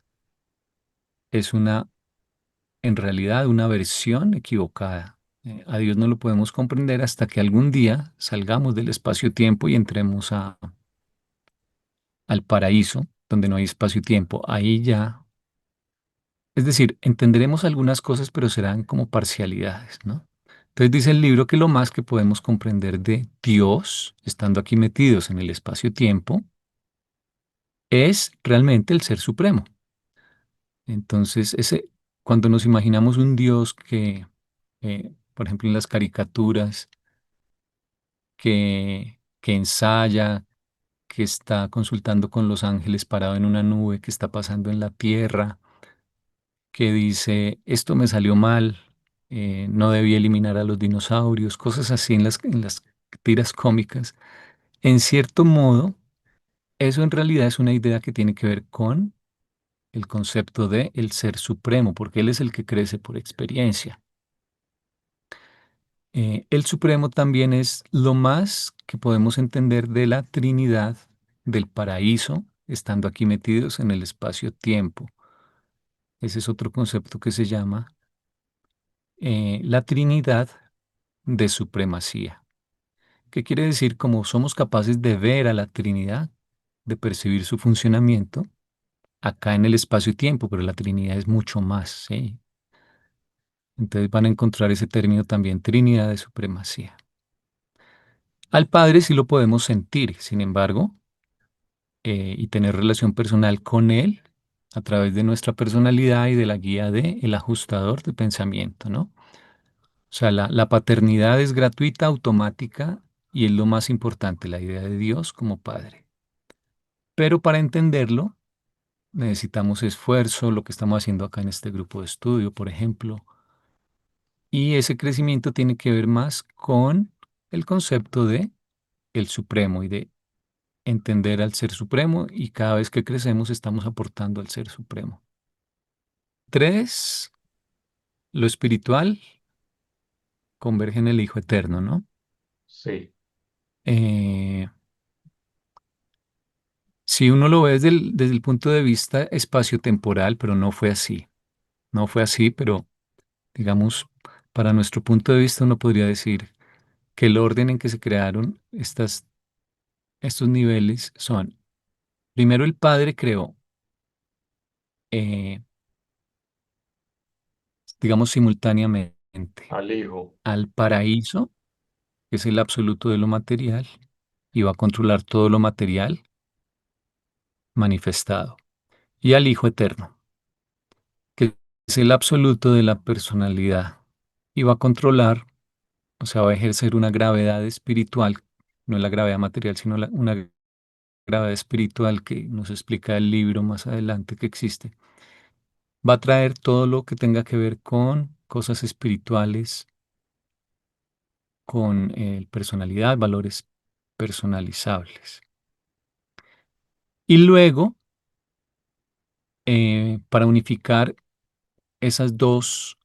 es en realidad, una versión equivocada. A Dios no lo podemos comprender hasta que algún día salgamos del espacio-tiempo y entremos al paraíso, donde no hay espacio-tiempo. Ahí ya, es decir, entenderemos algunas cosas, pero serán como parcialidades, ¿no? Entonces dice el libro que lo más que podemos comprender de Dios, estando aquí metidos en el espacio-tiempo, es realmente el Ser Supremo. Entonces, cuando nos imaginamos un Dios que, por ejemplo, en las caricaturas, que ensaya, que está consultando con los ángeles parado en una nube, que está pasando en la tierra, que dice, esto me salió mal, no debí eliminar a los dinosaurios, cosas así en las tiras cómicas. En cierto modo, eso en realidad es una idea que tiene que ver con el concepto de el ser supremo, porque Él es el que crece por experiencia. El supremo también es lo más que podemos entender de la Trinidad, del paraíso estando aquí metidos en el espacio-tiempo. Ese es otro concepto que se llama la Trinidad de supremacía. ¿Qué quiere decir? Como somos capaces de ver a la Trinidad, de percibir su funcionamiento, acá en el espacio y tiempo, pero la Trinidad es mucho más, ¿sí? Entonces van a encontrar ese término también, Trinidad de supremacía. Al Padre sí lo podemos sentir, sin embargo, y tener relación personal con Él a través de nuestra personalidad y de la guía de el ajustador de pensamiento, ¿no? O sea, la paternidad es gratuita, automática y es lo más importante, la idea de Dios como Padre. Pero para entenderlo, necesitamos esfuerzo, lo que estamos haciendo acá en este grupo de estudio, por ejemplo. Y ese crecimiento tiene que ver más con el concepto de el supremo y de entender al ser supremo y cada vez que crecemos estamos aportando al ser supremo. 3, lo espiritual converge en el Hijo Eterno, ¿no? Sí. Eh, si uno lo ve desde el punto de vista espaciotemporal, pero no fue así. No fue así, pero digamos, para nuestro punto de vista uno podría decir que el orden en que se crearon estos niveles son, primero el Padre creó, eh, digamos, simultáneamente Al Hijo. al paraíso, que es el absoluto de lo material, y va a controlar todo lo material manifestado, y al Hijo Eterno, que es el absoluto de la personalidad, y va a controlar, o sea, va a ejercer una gravedad espiritual, no es la gravedad material, sino una gravedad espiritual que nos explica el libro más adelante que existe. Va a traer todo lo que tenga que ver con cosas espirituales, con personalidad, valores personalizables. Y luego, para unificar esas dos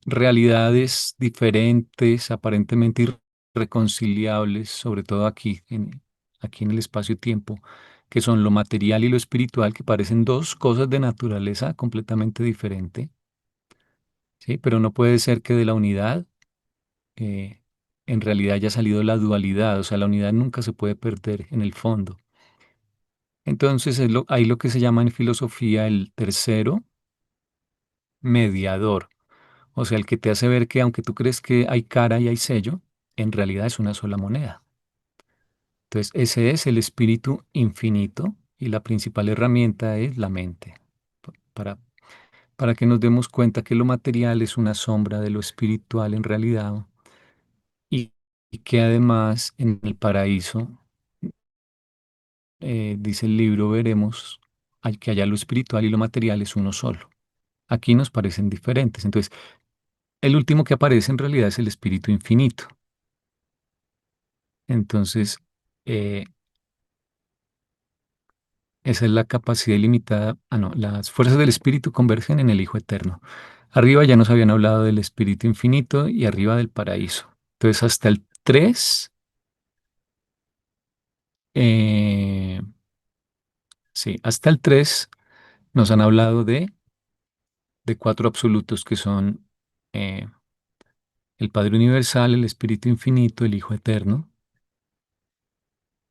realidades diferentes, aparentemente irreconciliables, sobre todo aquí en el espacio-tiempo, que son lo material y lo espiritual, que parecen dos cosas de naturaleza completamente diferente, ¿sí? Pero no puede ser que de la unidad eh, en realidad haya salido la dualidad, o sea, la unidad nunca se puede perder en el fondo. Entonces, hay lo que se llama en filosofía el tercero mediador. O sea, el que te hace ver que aunque tú crees que hay cara y hay sello, en realidad es una sola moneda. Entonces, ese es el espíritu infinito y la principal herramienta es la mente. pa- Para, para que nos demos cuenta que lo material es una sombra de lo espiritual en realidad y, y que además en el paraíso, dice el libro, veremos que allá lo espiritual y lo material es uno solo. Aquí nos parecen diferentes. Entonces, el último que aparece en realidad es el espíritu infinito. Entonces, eh, esa es la capacidad ilimitada. Ah, no, las fuerzas del espíritu convergen en el Hijo Eterno. Arriba ya nos habían hablado del espíritu infinito y arriba del paraíso. Entonces, hasta el 3, eh, sí, hasta el 3 nos han hablado de cuatro absolutos que son eh, el Padre Universal, el Espíritu Infinito, el Hijo Eterno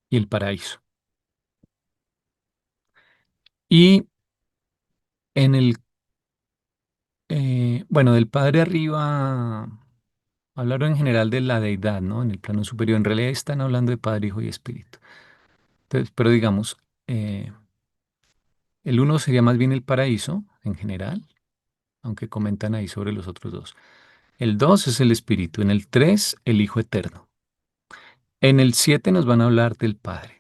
y el paraíso. Y en el, bueno, del Padre arriba hablaron en general de la deidad, ¿no? En el plano superior. En realidad están hablando de Padre, Hijo y Espíritu. Entonces, pero digamos, el uno sería más bien el paraíso en general, aunque comentan ahí sobre los otros dos. El 2 es el Espíritu. En el 3 el Hijo Eterno. En el 7 nos van a hablar del Padre.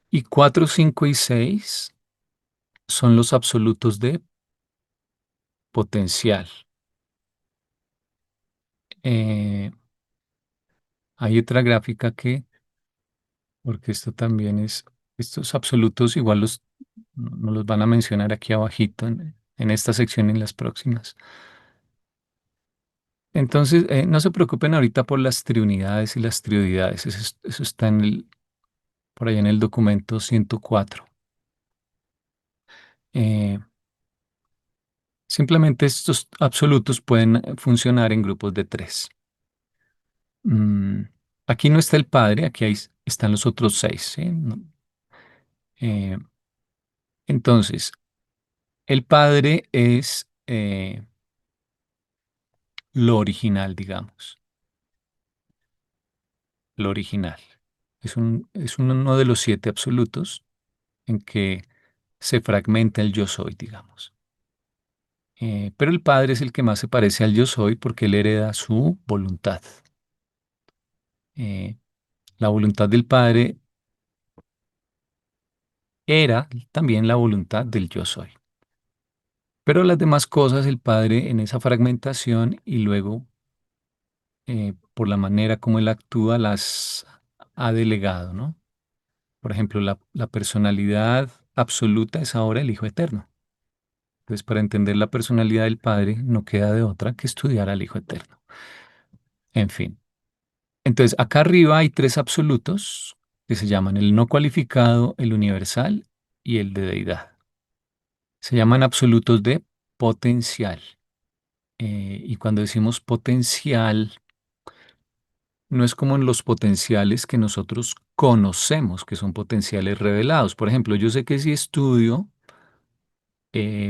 Y 4, 5 y 6 son los absolutos de potencial. Eh, Hay otra gráfica porque esto también estos absolutos igual no los van a mencionar aquí abajito en esta sección y en las próximas. Entonces, no se preocupen ahorita por las triunidades y las trioidades, eso está por ahí en el documento 104. Eh, Simplemente estos absolutos pueden funcionar en grupos de tres. Mm, Aquí no está el Padre, aquí están los otros seis, ¿sí? Eh, entonces, el Padre es lo original, digamos, lo original. Es uno de los siete absolutos en que se fragmenta el yo soy, digamos. Pero el Padre es el que más se parece al yo soy porque él hereda su voluntad. Eh, la voluntad del Padre era también la voluntad del yo soy. Pero las demás cosas el Padre en esa fragmentación y luego por la manera como él actúa las ha delegado, ¿no? Por ejemplo, la personalidad absoluta es ahora el Hijo Eterno. Entonces, para entender la personalidad del Padre, no queda de otra que estudiar al Hijo Eterno. En fin. Entonces, acá arriba hay tres absolutos que se llaman el no cualificado, el universal y el de deidad. Se llaman absolutos de potencial. Y cuando decimos potencial, no es como en los potenciales que nosotros conocemos, que son potenciales revelados. Por ejemplo, yo sé que si estudio,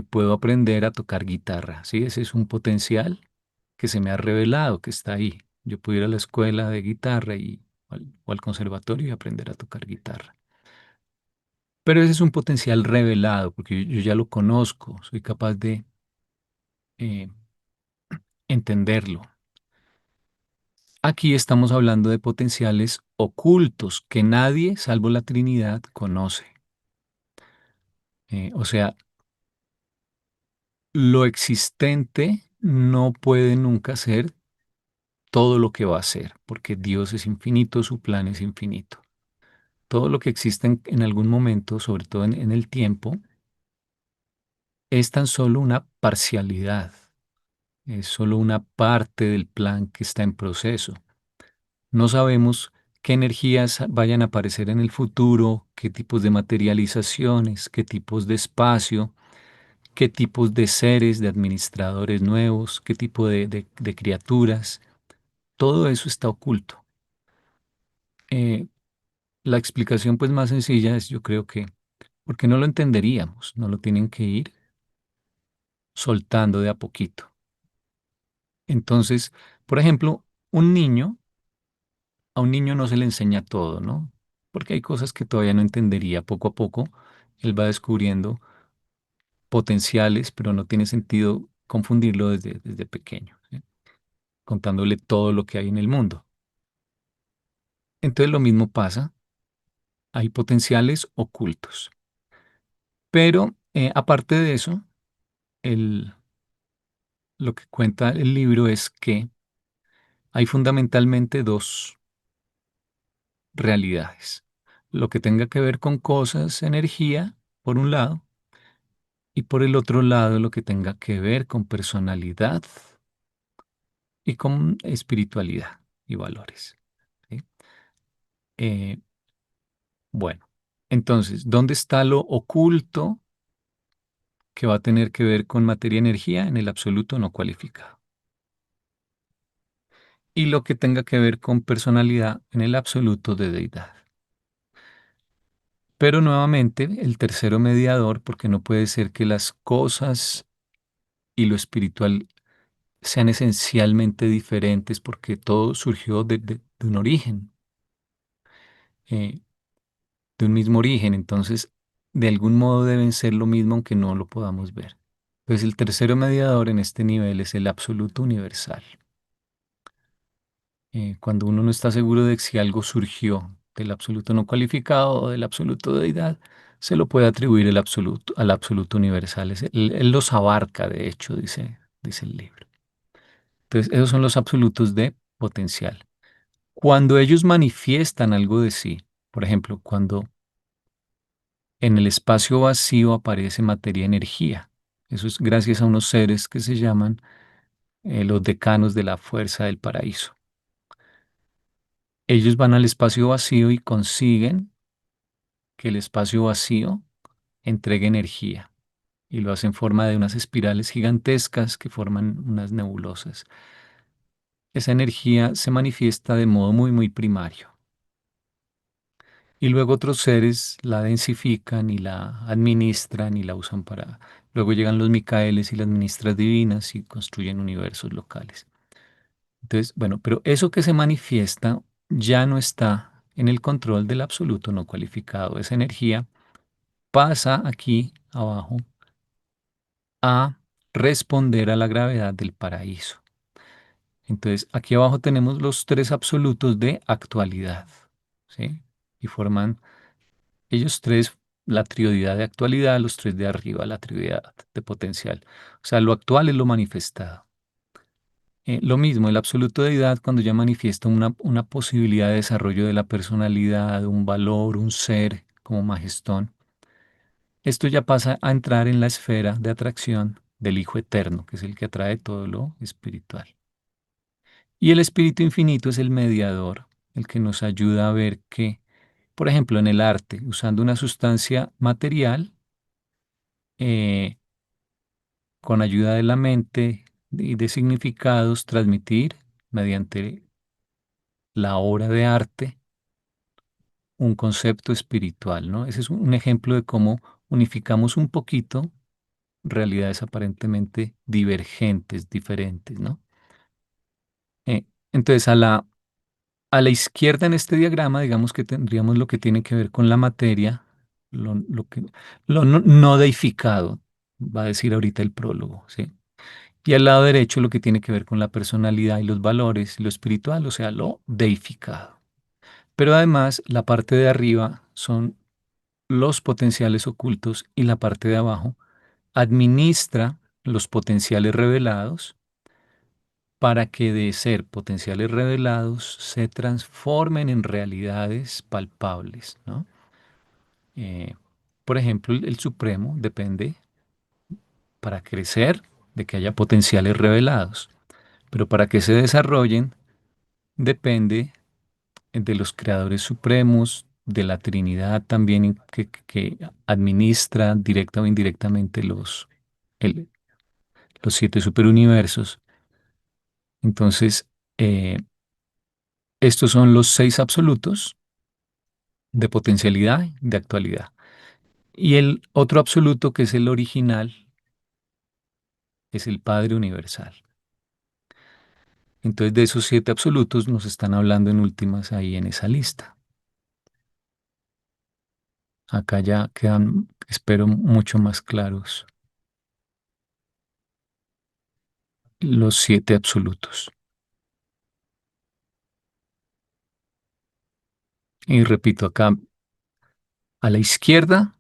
puedo aprender a tocar guitarra, ¿sí? Ese es un potencial que se me ha revelado, que está ahí. Yo puedo ir a la escuela de guitarra o al conservatorio y aprender a tocar guitarra. Pero ese es un potencial revelado, porque yo ya lo conozco, soy capaz de eh, entenderlo. Aquí estamos hablando de potenciales ocultos que nadie, salvo la Trinidad, conoce. O sea, lo existente no puede nunca ser todo lo que va a ser, porque Dios es infinito, su plan es infinito. Todo lo que existe en algún momento, sobre todo en el tiempo, es tan solo una parcialidad, es solo una parte del plan que está en proceso. No sabemos qué energías vayan a aparecer en el futuro, qué tipos de materializaciones, qué tipos de espacio, qué tipos de seres, de administradores nuevos, qué tipo de criaturas. Todo eso está oculto. Eh, la explicación pues más sencilla es yo creo que porque no lo entenderíamos, no lo tienen que ir soltando de a poquito. Entonces, por ejemplo, a un niño no se le enseña todo, ¿no? Porque hay cosas que todavía no entendería. Poco a poco, él va descubriendo potenciales, pero no tiene sentido confundirlo desde pequeño, ¿sí? Contándole todo lo que hay en el mundo. Entonces lo mismo pasa, hay potenciales ocultos. Pero aparte de eso, el, lo que cuenta el libro es que hay fundamentalmente dos realidades. Lo que tenga que ver con cosas, energía, por un lado, y por el otro lado, lo que tenga que ver con personalidad y con espiritualidad y valores, ¿sí? Eh, bueno, entonces, ¿dónde está lo oculto que va a tener que ver con materia y energía en el absoluto no cualificado? Y lo que tenga que ver con personalidad en el absoluto de deidad. Pero nuevamente, el tercero mediador, porque no puede ser que las cosas y lo espiritual sean esencialmente diferentes, porque todo surgió de un origen, eh, de un mismo origen. Entonces, de algún modo deben ser lo mismo, aunque no lo podamos ver. Entonces, el tercero mediador en este nivel es el absoluto universal. Cuando uno no está seguro de si algo surgió del absoluto no cualificado o del absoluto deidad, se lo puede atribuir al absoluto universal. Él los abarca, de hecho, dice el libro. Entonces, esos son los absolutos de potencial. Cuando ellos manifiestan algo de sí, por ejemplo, cuando en el espacio vacío aparece materia-energía, eso es gracias a unos seres que se llaman los decanos de la fuerza del paraíso. Ellos van al espacio vacío y consiguen que el espacio vacío entregue energía y lo hace en forma de unas espirales gigantescas que forman unas nebulosas. Esa energía se manifiesta de modo muy, muy primario. Y luego otros seres la densifican y la administran y la usan para... Luego llegan los Micaeles y las ministras divinas y construyen universos locales. Entonces, bueno, pero eso que se manifiesta ya no está en el control del absoluto no cualificado. Esa energía pasa aquí abajo a responder a la gravedad del paraíso. Entonces, aquí abajo tenemos los tres absolutos de actualidad, ¿sí? Y forman ellos tres la trioidad de actualidad, los tres de arriba, la trioidad de potencial. O sea, lo actual es lo manifestado. Lo mismo, el absoluto de deidad cuando ya manifiesta una posibilidad de desarrollo de la personalidad, un valor, un ser como majestón. Esto ya pasa a entrar en la esfera de atracción del Hijo Eterno, que es el que atrae todo lo espiritual. Y el Espíritu Infinito es el mediador, el que nos ayuda a ver que, por ejemplo, en el arte, usando una sustancia material, eh, con ayuda de la mente y de significados, transmitir mediante la obra de arte un concepto espiritual, ¿no? Ese es un ejemplo de cómo unificamos un poquito realidades aparentemente divergentes, diferentes, ¿no? Eh, entonces, a la izquierda en este diagrama, digamos que tendríamos lo que tiene que ver con la materia, lo no deificado, va a decir ahorita el prólogo, ¿sí? Y al lado derecho lo que tiene que ver con la personalidad y los valores, lo espiritual, o sea, lo deificado. Pero además, la parte de arriba son los potenciales ocultos y la parte de abajo administra los potenciales revelados para que de ser potenciales revelados se transformen en realidades palpables, ¿no? Eh, por ejemplo, el Supremo depende para crecer de que haya potenciales revelados, pero para que se desarrollen depende de los creadores supremos, de la Trinidad también que administra directa o indirectamente el- los siete superuniversos. Entonces, eh, estos son los seis absolutos de potencialidad y de actualidad. Y el otro absoluto, que es el original, es el Padre Universal. Entonces, de esos siete absolutos nos están hablando en últimas ahí en esa lista. Acá ya quedan, espero, mucho más claros los siete absolutos. Y repito, acá a la izquierda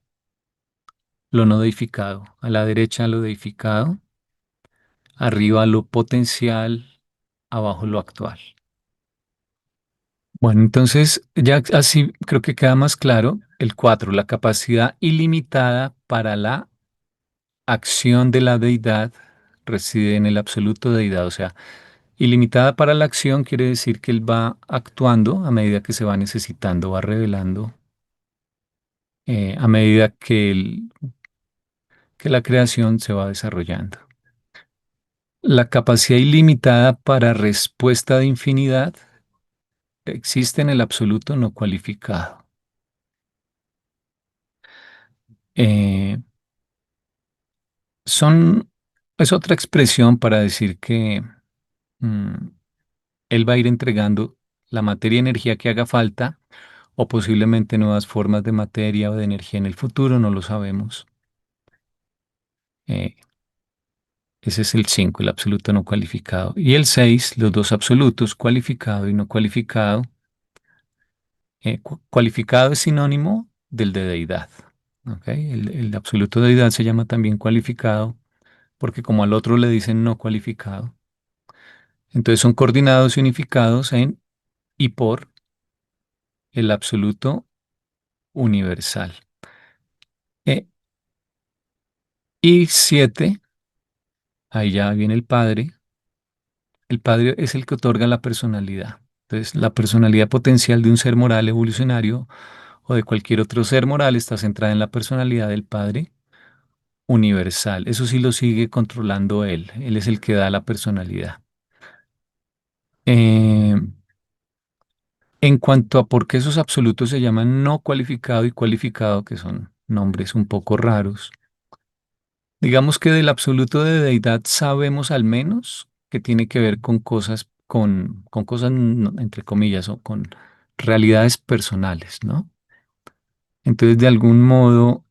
lo no deificado, a la derecha lo deificado, arriba lo potencial, abajo lo actual. Bueno, entonces ya así creo que queda más claro. El 4, la capacidad ilimitada para la acción de la deidad reside en el absoluto deidad. O sea, ilimitada para la acción quiere decir que él va actuando a medida que se va necesitando, va revelando, a medida que la creación se va desarrollando. La capacidad ilimitada para respuesta de infinidad existe en el absoluto no cualificado. Eh, Son, es otra expresión para decir que mm, él va a ir entregando la materia y energía que haga falta, o posiblemente nuevas formas de materia o de energía en el futuro, no lo sabemos. Eh, Ese es el 5, el absoluto no cualificado. Y el 6, los dos absolutos, cualificado y no cualificado. Cualificado es sinónimo del de deidad. ¿Ok? El absoluto de deidad se llama también cualificado porque como al otro le dicen no cualificado. Entonces son coordinados y unificados en y por el absoluto universal. Eh, y 7, ahí ya viene el Padre. El Padre es el que otorga la personalidad. Entonces, la personalidad potencial de un ser moral evolucionario o de cualquier otro ser moral está centrada en la personalidad del Padre universal. Eso sí lo sigue controlando Él. Él es el que da la personalidad. Eh, en cuanto a por qué esos absolutos se llaman no cualificado y cualificado, que son nombres un poco raros, digamos que del absoluto de deidad sabemos al menos que tiene que ver con cosas, entre comillas, o con realidades personales, ¿no? Entonces, de algún modo,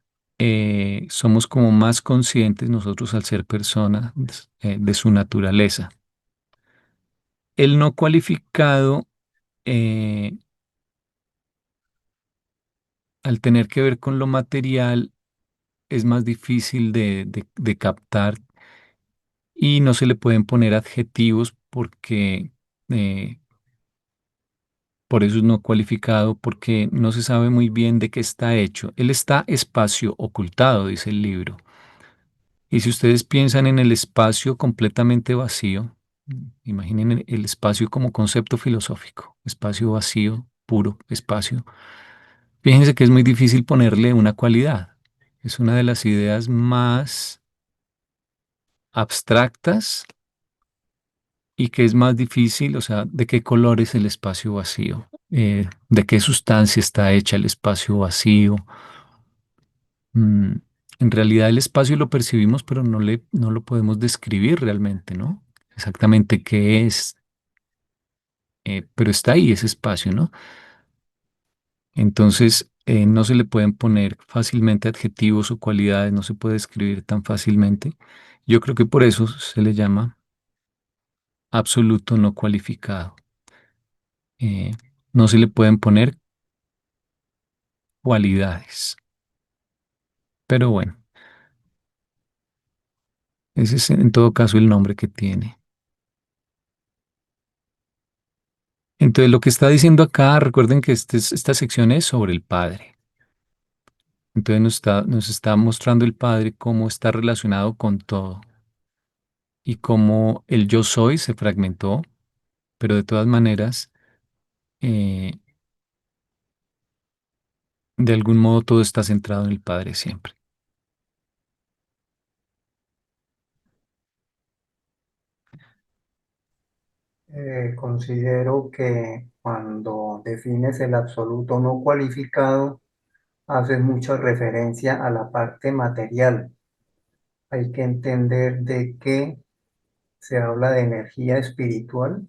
somos como más conscientes nosotros al ser personas de su naturaleza. El no cualificado, eh, al tener que ver con lo material, es más difícil de captar y no se le pueden poner adjetivos porque eh, por eso es no cualificado, porque no se sabe muy bien de qué está hecho. Él está espacio ocultado, dice el libro. Y si ustedes piensan en el espacio completamente vacío, imaginen el espacio como concepto filosófico, espacio vacío, puro espacio. Fíjense que es muy difícil ponerle una cualidad. Es una de las ideas más abstractas y que es más difícil, o sea, de qué color es el espacio vacío, de qué sustancia está hecha el espacio vacío. Mm, en realidad el espacio lo percibimos, pero no lo podemos describir realmente, ¿no? Exactamente qué es, pero está ahí ese espacio, ¿no? Entonces, no se le pueden poner fácilmente adjetivos o cualidades, no se puede describir tan fácilmente. Yo creo que por eso se le llama absoluto no cualificado. Eh, no se le pueden poner cualidades. Pero bueno, ese es en todo caso el nombre que tiene. Entonces, lo que está diciendo acá, recuerden que esta sección es sobre el Padre. Entonces nos está mostrando el Padre cómo está relacionado con todo y cómo el yo soy se fragmentó, pero de todas maneras, eh, de algún modo todo está centrado en el Padre siempre. Considero que cuando defines el absoluto no cualificado, haces mucha referencia a la parte material. Hay que entender de que se habla de energía espiritual,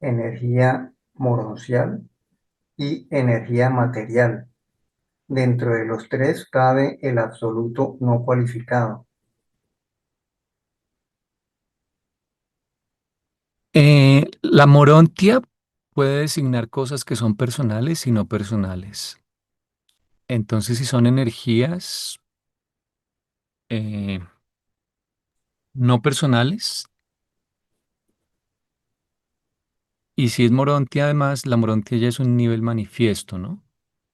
energía moroncial y energía material. Dentro de los tres cabe el absoluto no cualificado. La morontia puede designar cosas que son personales y no personales. Entonces, si son energías eh, no personales, y si es morontia, además, la morontia ya es un nivel manifiesto, ¿no?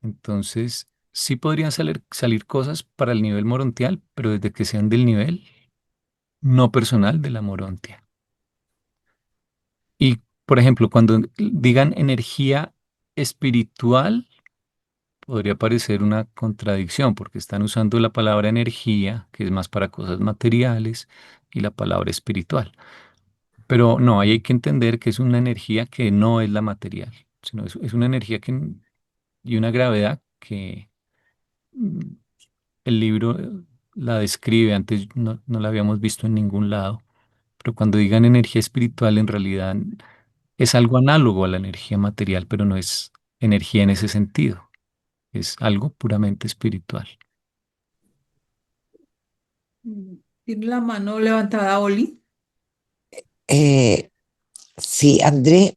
Entonces, sí podrían salir cosas para el nivel morontial, pero desde que sean del nivel no personal de la morontia. Y, por ejemplo, cuando digan energía espiritual, podría parecer una contradicción, porque están usando la palabra energía, que es más para cosas materiales, y la palabra espiritual. Pero no, ahí hay que entender que es una energía que no es la material, sino es una energía y una gravedad que mm, el libro la describe, antes no la habíamos visto en ningún lado, pero cuando digan energía espiritual, en realidad es algo análogo a la energía material, pero no es energía en ese sentido, es algo puramente espiritual. Tiene la mano levantada, Oli. Eh, sí, Andrés,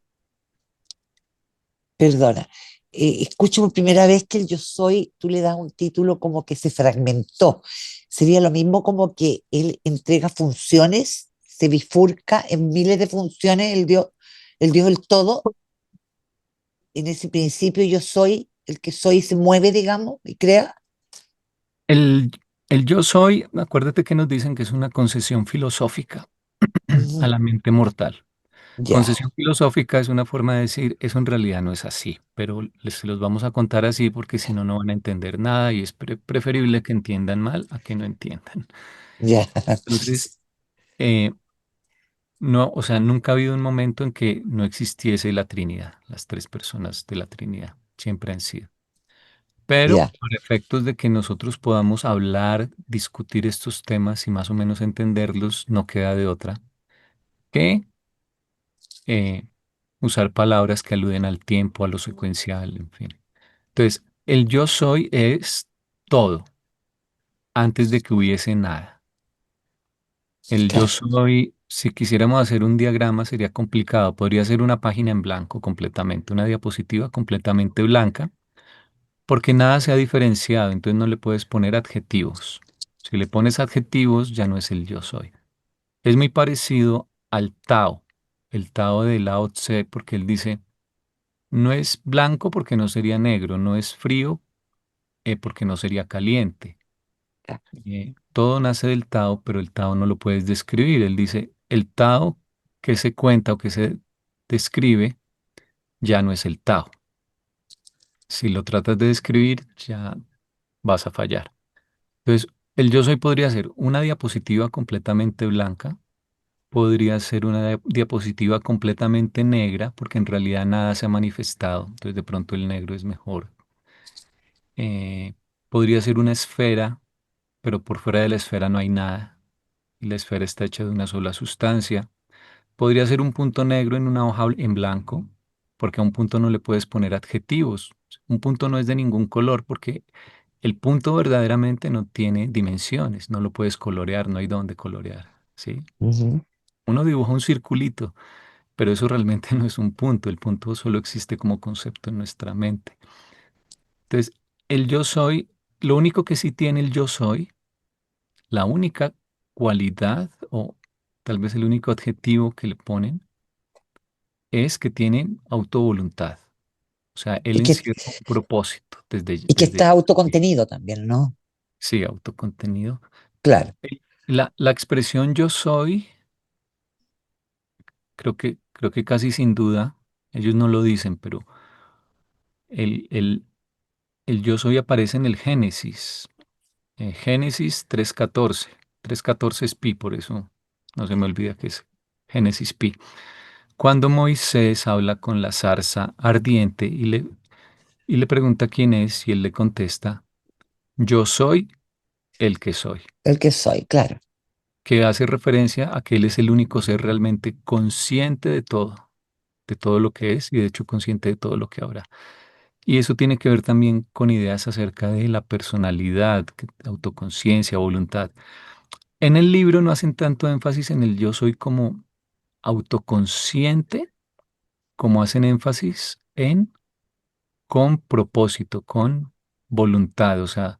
perdona. Escucho por primera vez que el yo soy, tú le das un título como que se fragmentó. Sería lo mismo como que él entrega funciones, se bifurca en miles de funciones, el Dios del todo. En ese principio yo soy, el que soy se mueve, digamos, y crea. El, el yo soy, acuérdate que nos dicen que es una concesión filosófica a Ujú. la mente mortal. Ya, Concesión filosófica es una forma de decir, eso en realidad no es así, pero les se los vamos a contar así porque si no, no van a entender nada y es preferible que entiendan mal a que no entiendan. ya, Entonces, eh, no, o sea, nunca ha habido un momento en que no existiese la Trinidad, las tres personas de la Trinidad, siempre han sido. Pero ya, para efectos de que nosotros podamos hablar, discutir estos temas y más o menos entenderlos, no queda de otra que eh, usar palabras que aluden al tiempo, a lo secuencial, en fin. Entonces, el yo soy es todo, antes de que hubiese nada. El yo claro, soy, si quisiéramos hacer un diagrama, sería complicado. Podría ser una página en blanco completamente, una diapositiva completamente blanca, porque nada se ha diferenciado, entonces no le puedes poner adjetivos. Si le pones adjetivos, ya no es el yo soy. Es muy parecido al Tao, el Tao de Lao Tse, porque él dice, no es blanco porque no sería negro, no es frío porque no sería caliente. claro. Todo nace del Tao, pero el Tao no lo puedes describir. Él dice, el Tao que se cuenta o que se describe ya no es el Tao. Si lo tratas de describir, ya vas a fallar. Entonces, el yo soy podría ser una diapositiva completamente blanca, podría ser una diapositiva completamente negra, porque en realidad nada se ha manifestado, entonces de pronto el negro es mejor. Eh, Podría ser una esfera, pero por fuera de la esfera no hay nada, y la esfera está hecha de una sola sustancia. Podría ser un punto negro en una hoja en blanco, porque a un punto no le puedes poner adjetivos. Un punto no es de ningún color, porque el punto verdaderamente no tiene dimensiones, no lo puedes colorear, no hay dónde colorear, ¿sí? Ujú. Uno dibuja un circulito, pero eso realmente no es un punto, el punto solo existe como concepto en nuestra mente. Entonces, el yo soy, lo único que sí tiene el yo soy, la única cualidad o tal vez el único adjetivo que le ponen es que tiene autovoluntad. O sea, él Y que, encierra un propósito y que desde está autocontenido también, ¿no? sí, autocontenido. Claro. La expresión yo soy, creo que casi sin duda, ellos no lo dicen, pero el, el, el yo soy aparece en el Génesis. Génesis 3.14. 3.14 es pi, por eso no se me olvida que es Génesis pi. Cuando Moisés habla con la zarza ardiente y le pregunta quién es, y él le contesta, yo soy el que soy, El que soy, claro, que hace referencia a que él es el único ser realmente consciente de todo lo que es y de hecho consciente de todo lo que habrá. Y eso tiene que ver también con ideas acerca de la personalidad, autoconciencia, voluntad. En el libro no hacen tanto énfasis en el yo soy como autoconsciente, como hacen énfasis en con propósito, con voluntad. O sea,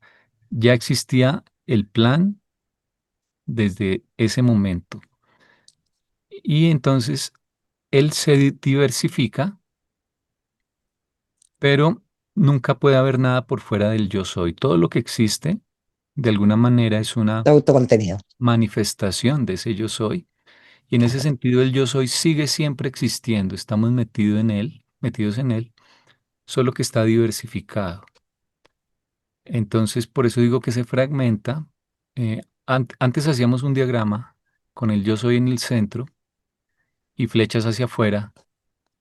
ya existía el plan desde ese momento. Y entonces él se diversifica, pero nunca puede haber nada por fuera del yo soy. Todo lo que existe, de alguna manera, es una está autocontenido. manifestación de ese yo soy. Y en ese sentido, el yo soy sigue siempre existiendo. Estamos metidos en él, solo que está diversificado. Entonces, por eso digo que se fragmenta. Antes hacíamos un diagrama con el yo soy en el centro y flechas hacia afuera,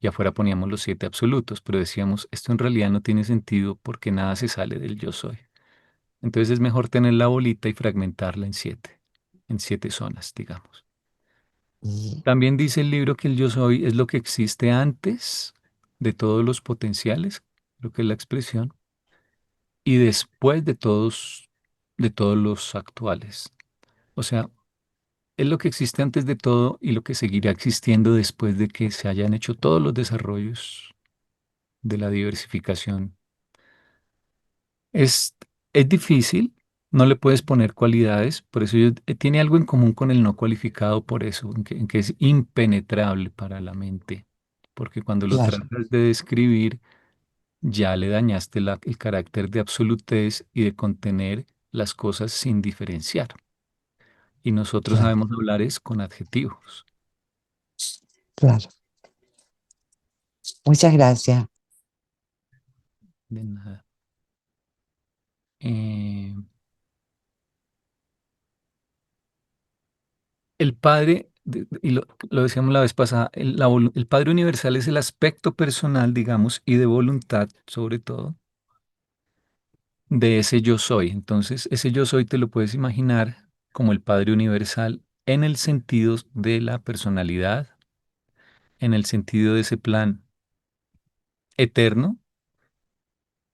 y afuera poníamos los siete absolutos, pero decíamos, esto en realidad no tiene sentido porque nada se sale del yo soy. Entonces es mejor tener la bolita y fragmentarla en siete zonas, digamos. Ujú. También dice el libro que el yo soy es lo que existe antes de todos los potenciales, creo que es la expresión, y después de todos los actuales. O sea, es lo que existe antes de todo y lo que seguirá existiendo después de que se hayan hecho todos los desarrollos de la diversificación. Es, es difícil, no le puedes poner cualidades, por eso tiene algo en común con el no cualificado, por eso, en que es impenetrable para la mente, porque cuando lo Claro, tratas de describir, ya le dañaste el carácter de absolutez y de contener las cosas sin diferenciar. Y nosotros claro, sabemos hablar es con adjetivos. claro. Muchas gracias. De nada. Eh, el Padre, y lo decíamos la vez pasada, el Padre Universal es el aspecto personal, digamos, y de voluntad, sobre todo, de ese yo soy. Entonces, ese yo soy te lo puedes imaginar como el Padre Universal en el sentido de la personalidad, en el sentido de ese plan eterno.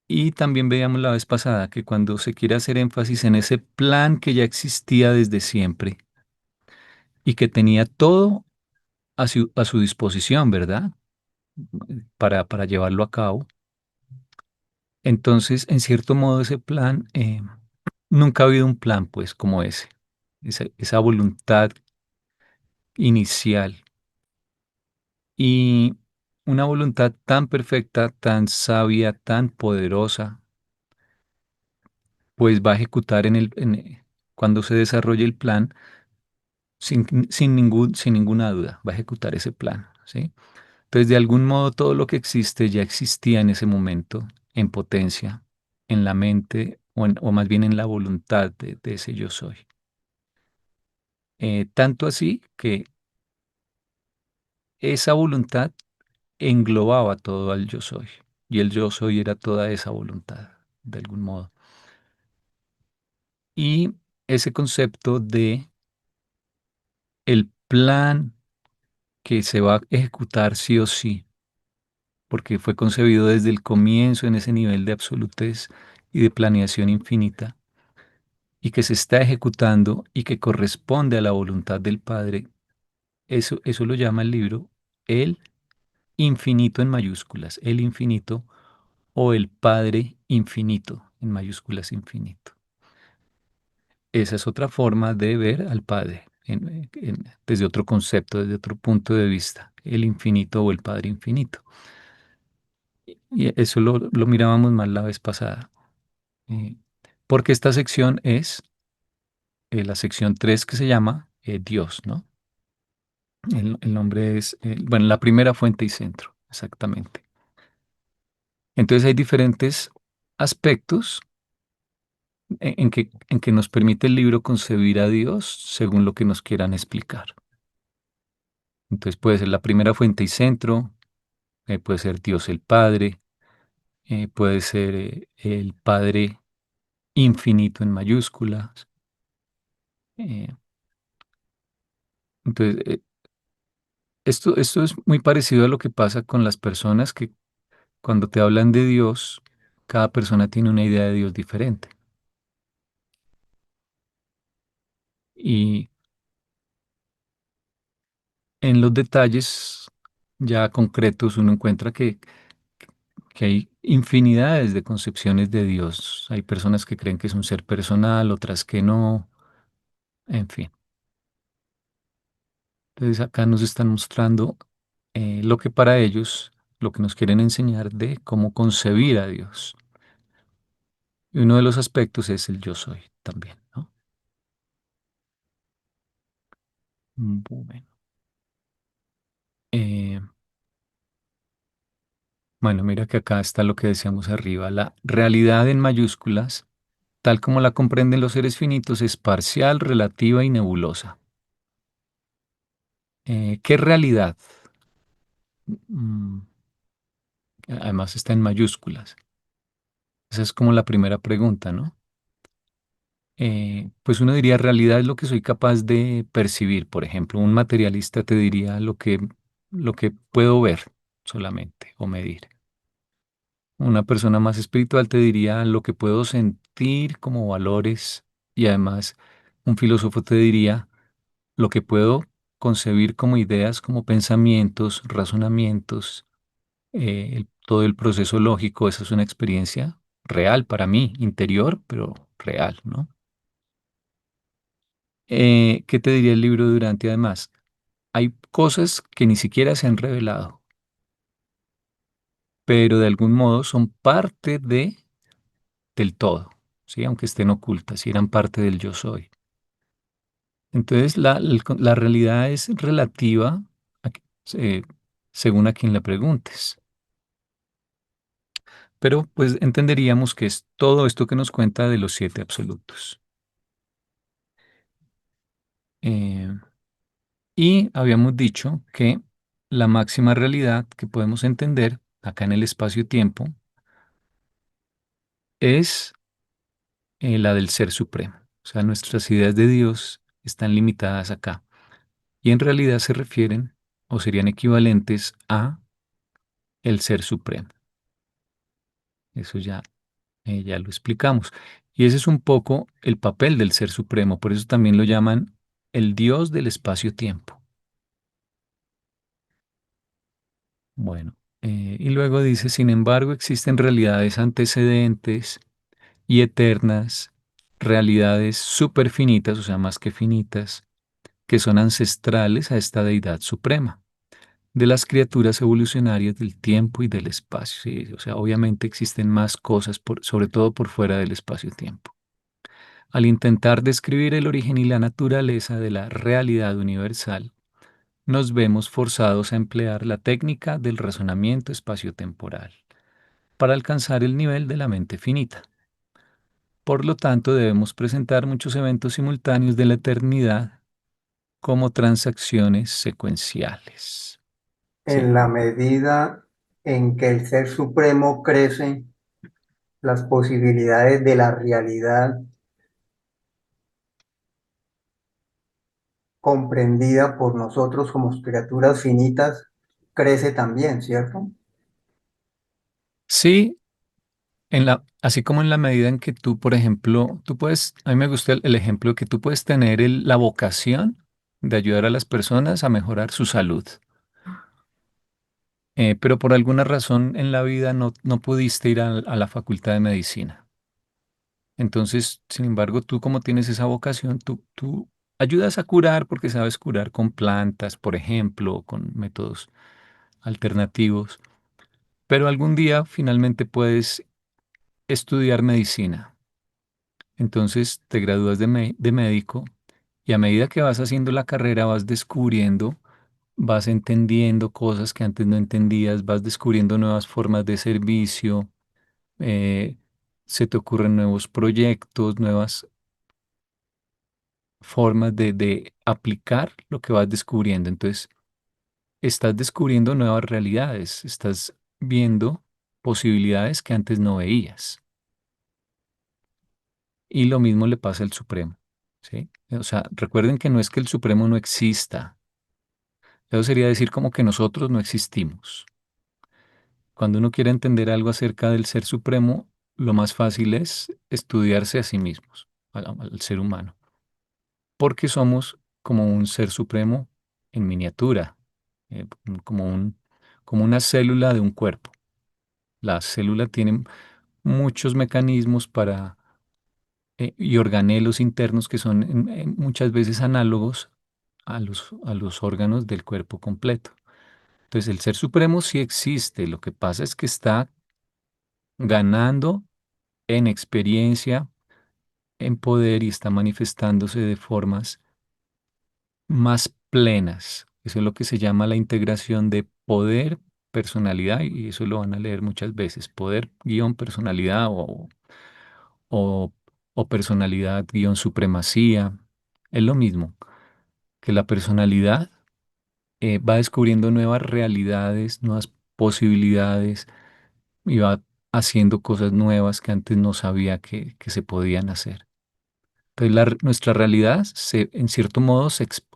Y también veíamos la vez pasada que cuando se quiere hacer énfasis en ese plan que ya existía desde siempre y que tenía todo a su disposición, ¿verdad? Para llevarlo a cabo. Entonces, en cierto modo, ese plan, nunca ha habido un plan, pues, como ese. Esa voluntad inicial y una voluntad tan perfecta, tan sabia, tan poderosa, pues va a ejecutar cuando se desarrolle el plan, sin ninguna duda, va a ejecutar ese plan, ¿sí? Entonces, de algún modo, todo lo que existe ya existía en ese momento, en potencia, en la mente, o más bien en la voluntad de ese yo soy. Tanto así que esa voluntad englobaba todo al yo soy, y el yo soy era toda esa voluntad, de algún modo. Y ese concepto de el plan que se va a ejecutar sí o sí, porque fue concebido desde el comienzo en ese nivel de absolutez y de planeación infinita, y que se está ejecutando y que corresponde a la voluntad del Padre, eso lo llama el libro el infinito en mayúsculas, el infinito o el Padre infinito en mayúsculas infinito. Esa es otra forma de ver al Padre desde otro concepto, desde otro punto de vista, el infinito o el Padre infinito. Y eso lo mirábamos más la vez pasada, eh, porque esta sección es la sección 3 que se llama Dios, ¿no? El nombre es, bueno, la primera fuente y centro, exactamente. Entonces hay diferentes aspectos en que nos permite el libro concebir a Dios según lo que nos quieran explicar. Entonces puede ser la primera fuente y centro, puede ser Dios el Padre, puede ser el Padre infinito en mayúsculas. eh, entonces, esto es muy parecido a lo que pasa con las personas que cuando te hablan de Dios, cada persona tiene una idea de Dios diferente. Y en los detalles ya concretos uno encuentra que hay infinidades de concepciones de Dios. Hay personas que creen que es un ser personal, otras que no, en fin. Entonces acá nos están mostrando lo que para ellos, lo que nos quieren enseñar de cómo concebir a Dios. Y uno de los aspectos es el yo soy también, ¿no? Bueno, eh, bueno, mira que acá está lo que decíamos arriba. La realidad en mayúsculas, tal como la comprenden los seres finitos, es parcial, relativa y nebulosa. ¿Qué realidad? Mm, Además está en mayúsculas. Esa es como la primera pregunta, ¿no? Pues uno diría, realidad es lo que soy capaz de percibir. Por ejemplo, un materialista te diría lo que puedo ver solamente o medir. Una persona más espiritual te diría lo que puedo sentir como valores y además un filósofo te diría lo que puedo concebir como ideas, como pensamientos, razonamientos, todo el proceso lógico. Esa es una experiencia real para mí, interior, pero real, ¿no? ¿Qué te diría el libro Durante? Además, hay cosas que ni siquiera se han revelado, pero de algún modo son parte del todo, ¿sí? Aunque estén ocultas, y eran parte del yo soy. Entonces, la realidad es relativa a según a quien le preguntes. Pero pues entenderíamos que es todo esto que nos cuenta de los 7 absolutos. Eh, y habíamos dicho que la máxima realidad que podemos entender acá en el espacio-tiempo es la del Ser Supremo. O sea, nuestras ideas de Dios están limitadas acá. Y en realidad se refieren o serían equivalentes a el Ser Supremo. Eso ya lo explicamos. Y ese es un poco el papel del Ser Supremo. Por eso también lo llaman el Dios del espacio-tiempo. Bueno, y luego dice, sin embargo, existen realidades antecedentes y eternas, realidades superfinitas, o sea, más que finitas, que son ancestrales a esta deidad suprema, de las criaturas evolucionarias del tiempo y del espacio. Sí, o sea, obviamente existen más cosas, sobre todo por fuera del espacio-tiempo. Al intentar describir el origen y la naturaleza de la realidad universal, nos vemos forzados a emplear la técnica del razonamiento espaciotemporal para alcanzar el nivel de la mente finita. Por lo tanto, debemos presentar muchos eventos simultáneos de la eternidad como transacciones secuenciales. ¿Sí? En la medida en que el Ser Supremo crece, las posibilidades de la realidad comprendida por nosotros como criaturas finitas crece también, ¿cierto? Sí, así como en la medida en que tú, por ejemplo, a mí me gusta el ejemplo que tú puedes tener la vocación de ayudar a las personas a mejorar su salud. Pero por alguna razón en la vida no pudiste ir a la facultad de medicina. Entonces, sin embargo, tú como tienes esa vocación, tú ayudas a curar porque sabes curar con plantas, por ejemplo, o con métodos alternativos, pero algún día finalmente puedes estudiar medicina. Entonces te gradúas de médico y a medida que vas haciendo la carrera vas descubriendo, vas entendiendo cosas que antes no entendías, vas descubriendo nuevas formas de servicio, eh, se te ocurren nuevos proyectos, nuevas formas de aplicar lo que vas descubriendo. Entonces, estás descubriendo nuevas realidades, estás viendo posibilidades que antes no veías. Y lo mismo le pasa al Supremo, ¿sí? O sea, recuerden que no es que el Supremo no exista. Eso sería decir como que nosotros no existimos. Cuando uno quiere entender algo acerca del Ser Supremo, lo más fácil es estudiarse a sí mismos, al ser humano, porque somos como un Ser Supremo en miniatura, eh, como como una célula de un cuerpo. La célula tiene muchos mecanismos y organelos internos que son muchas veces análogos a los órganos del cuerpo completo. Entonces, el Ser Supremo sí existe, lo que pasa es que está ganando en experiencia, en poder y está manifestándose de formas más plenas. Eso es lo que se llama la integración de poder, personalidad, y eso lo van a leer muchas veces, poder guión personalidad o, o personalidad guión supremacía. Es lo mismo, que la personalidad va descubriendo nuevas realidades, nuevas posibilidades y va haciendo cosas nuevas que antes no sabía que se podían hacer. Entonces, nuestra realidad, en cierto modo,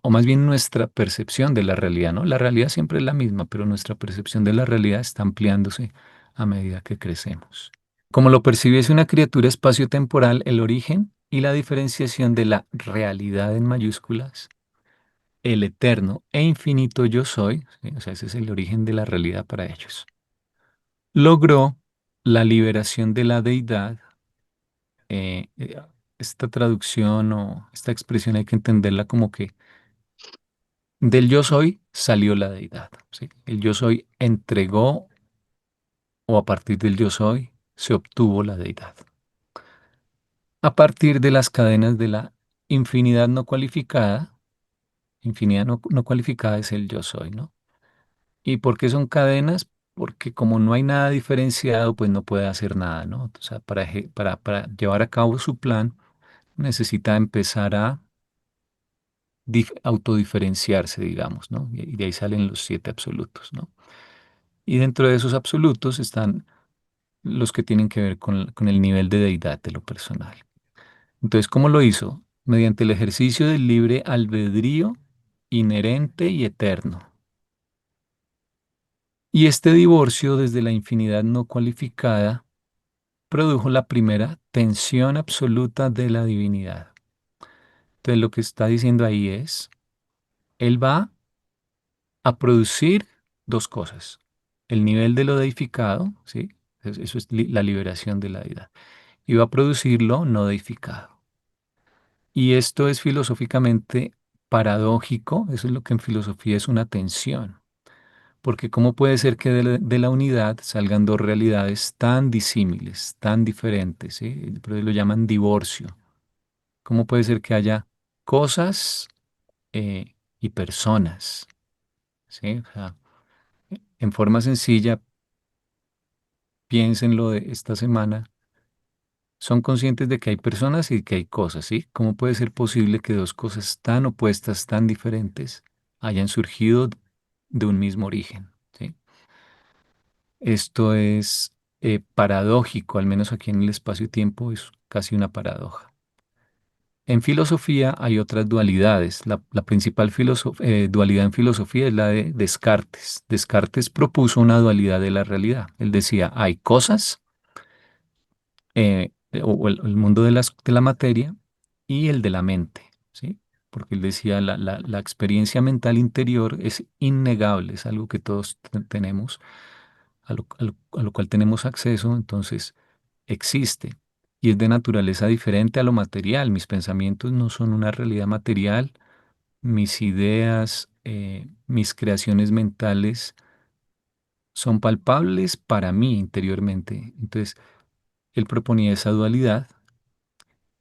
o más bien nuestra percepción de la realidad, ¿no? La realidad siempre es la misma, pero nuestra percepción de la realidad está ampliándose a medida que crecemos. Como lo percibiese una criatura espacio-temporal, el origen y la diferenciación de la realidad en mayúsculas, el eterno e infinito yo soy, ¿sí? O sea, ese es el origen de la realidad para ellos, logró la liberación de la deidad. eh, eh, Esta traducción o esta expresión hay que entenderla como que del yo soy salió la deidad, ¿sí? El yo soy entregó o a partir del yo soy se obtuvo la deidad. A partir de las cadenas de la infinidad no cualificada, infinidad no cualificada es el yo soy, ¿no? ¿Y por qué son cadenas? porque como no hay nada diferenciado, pues no puede hacer nada, ¿no? O sea, para llevar a cabo su plan, necesita empezar a autodiferenciarse, digamos, ¿no? Y de ahí salen los 7 absolutos, ¿no? Y dentro de esos absolutos están los que tienen que ver con el nivel de deidad de lo personal. Entonces, ¿cómo lo hizo? Mediante el ejercicio del libre albedrío inherente y eterno. Y este divorcio desde la infinidad no cualificada produjo la primera tensión absoluta de la divinidad. Entonces, lo que está diciendo ahí es, él va a producir dos cosas. El nivel de lo deificado, ¿sí? Eso es la liberación de la deidad. Y va a producir lo no deificado. Y esto es filosóficamente paradójico, eso es lo que en filosofía es una tensión. Porque ¿cómo puede ser que de la unidad salgan dos realidades tan disímiles, tan diferentes? ¿Sí? Por eso lo llaman divorcio. ¿Cómo puede ser que haya cosas y personas? ¿Sí? O sea, en forma sencilla, piénsenlo de esta semana. Son conscientes de que hay personas y que hay cosas, ¿sí? ¿Cómo puede ser posible que dos cosas tan opuestas, tan diferentes, hayan surgido de un mismo origen? ¿Sí? Esto es paradójico, al menos aquí en el espacio-tiempo es casi una paradoja. En filosofía hay otras dualidades. La principal dualidad en filosofía es la de Descartes. Descartes propuso una dualidad de la realidad. Él decía, hay cosas, o el mundo de la materia y el de la mente, ¿sí? Porque él decía, la experiencia mental interior es innegable, es algo que todos tenemos, a lo cual tenemos acceso, entonces existe y es de naturaleza diferente a lo material. Mis pensamientos no son una realidad material, mis ideas, mis creaciones mentales son palpables para mí interiormente. Entonces, él proponía esa dualidad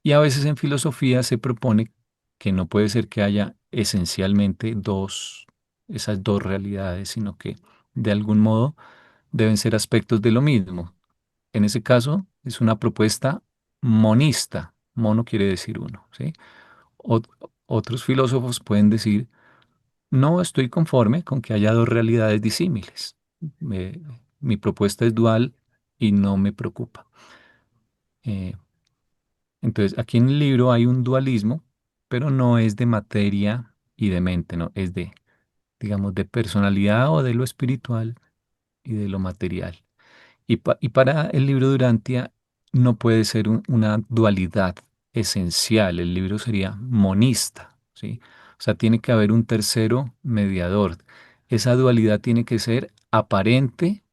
y a veces en filosofía se propone que no puede ser que haya esencialmente esas dos realidades, sino que de algún modo deben ser aspectos de lo mismo. En ese caso, es una propuesta monista. Mono quiere decir uno, ¿sí? Ot- Otros filósofos pueden decir, no estoy conforme con que haya dos realidades disímiles. Me- Mi propuesta es dual y no me preocupa. Eh, entonces, aquí en el libro hay un dualismo, pero no es de materia y de mente, ¿no? Es de, digamos, de personalidad o de lo espiritual y de lo material. Y para el libro Durantia no puede ser una dualidad esencial, el libro sería monista, ¿sí? O sea, tiene que haber un tercero mediador. Esa dualidad tiene que ser aparente,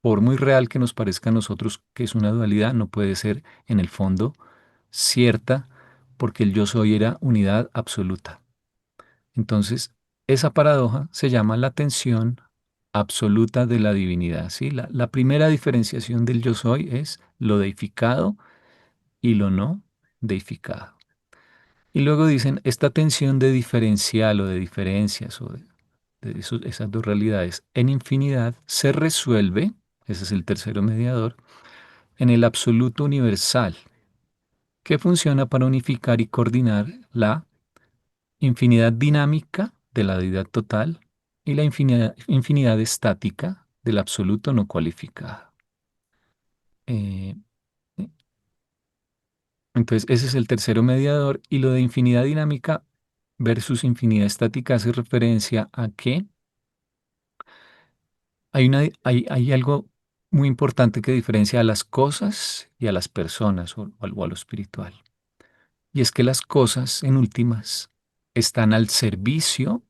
por muy real que nos parezca a nosotros que es una dualidad, no puede ser en el fondo cierta, porque el yo soy era unidad absoluta. Entonces, esa paradoja se llama la tensión absoluta de la divinidad, ¿sí? La primera diferenciación del yo soy es lo deificado y lo no deificado. Y luego dicen, esta tensión de diferencial o de diferencias o de esas dos realidades en infinidad se resuelve, ese es el tercero mediador, en el absoluto universal, que funciona para unificar y coordinar la infinidad dinámica de la deidad total y la infinidad estática del absoluto no cualificado. Eh, entonces, ese es el tercero mediador y lo de infinidad dinámica versus infinidad estática hace referencia a que hay algo muy importante que diferencia a las cosas y a las personas o a lo espiritual. Y es que las cosas, en últimas, están al servicio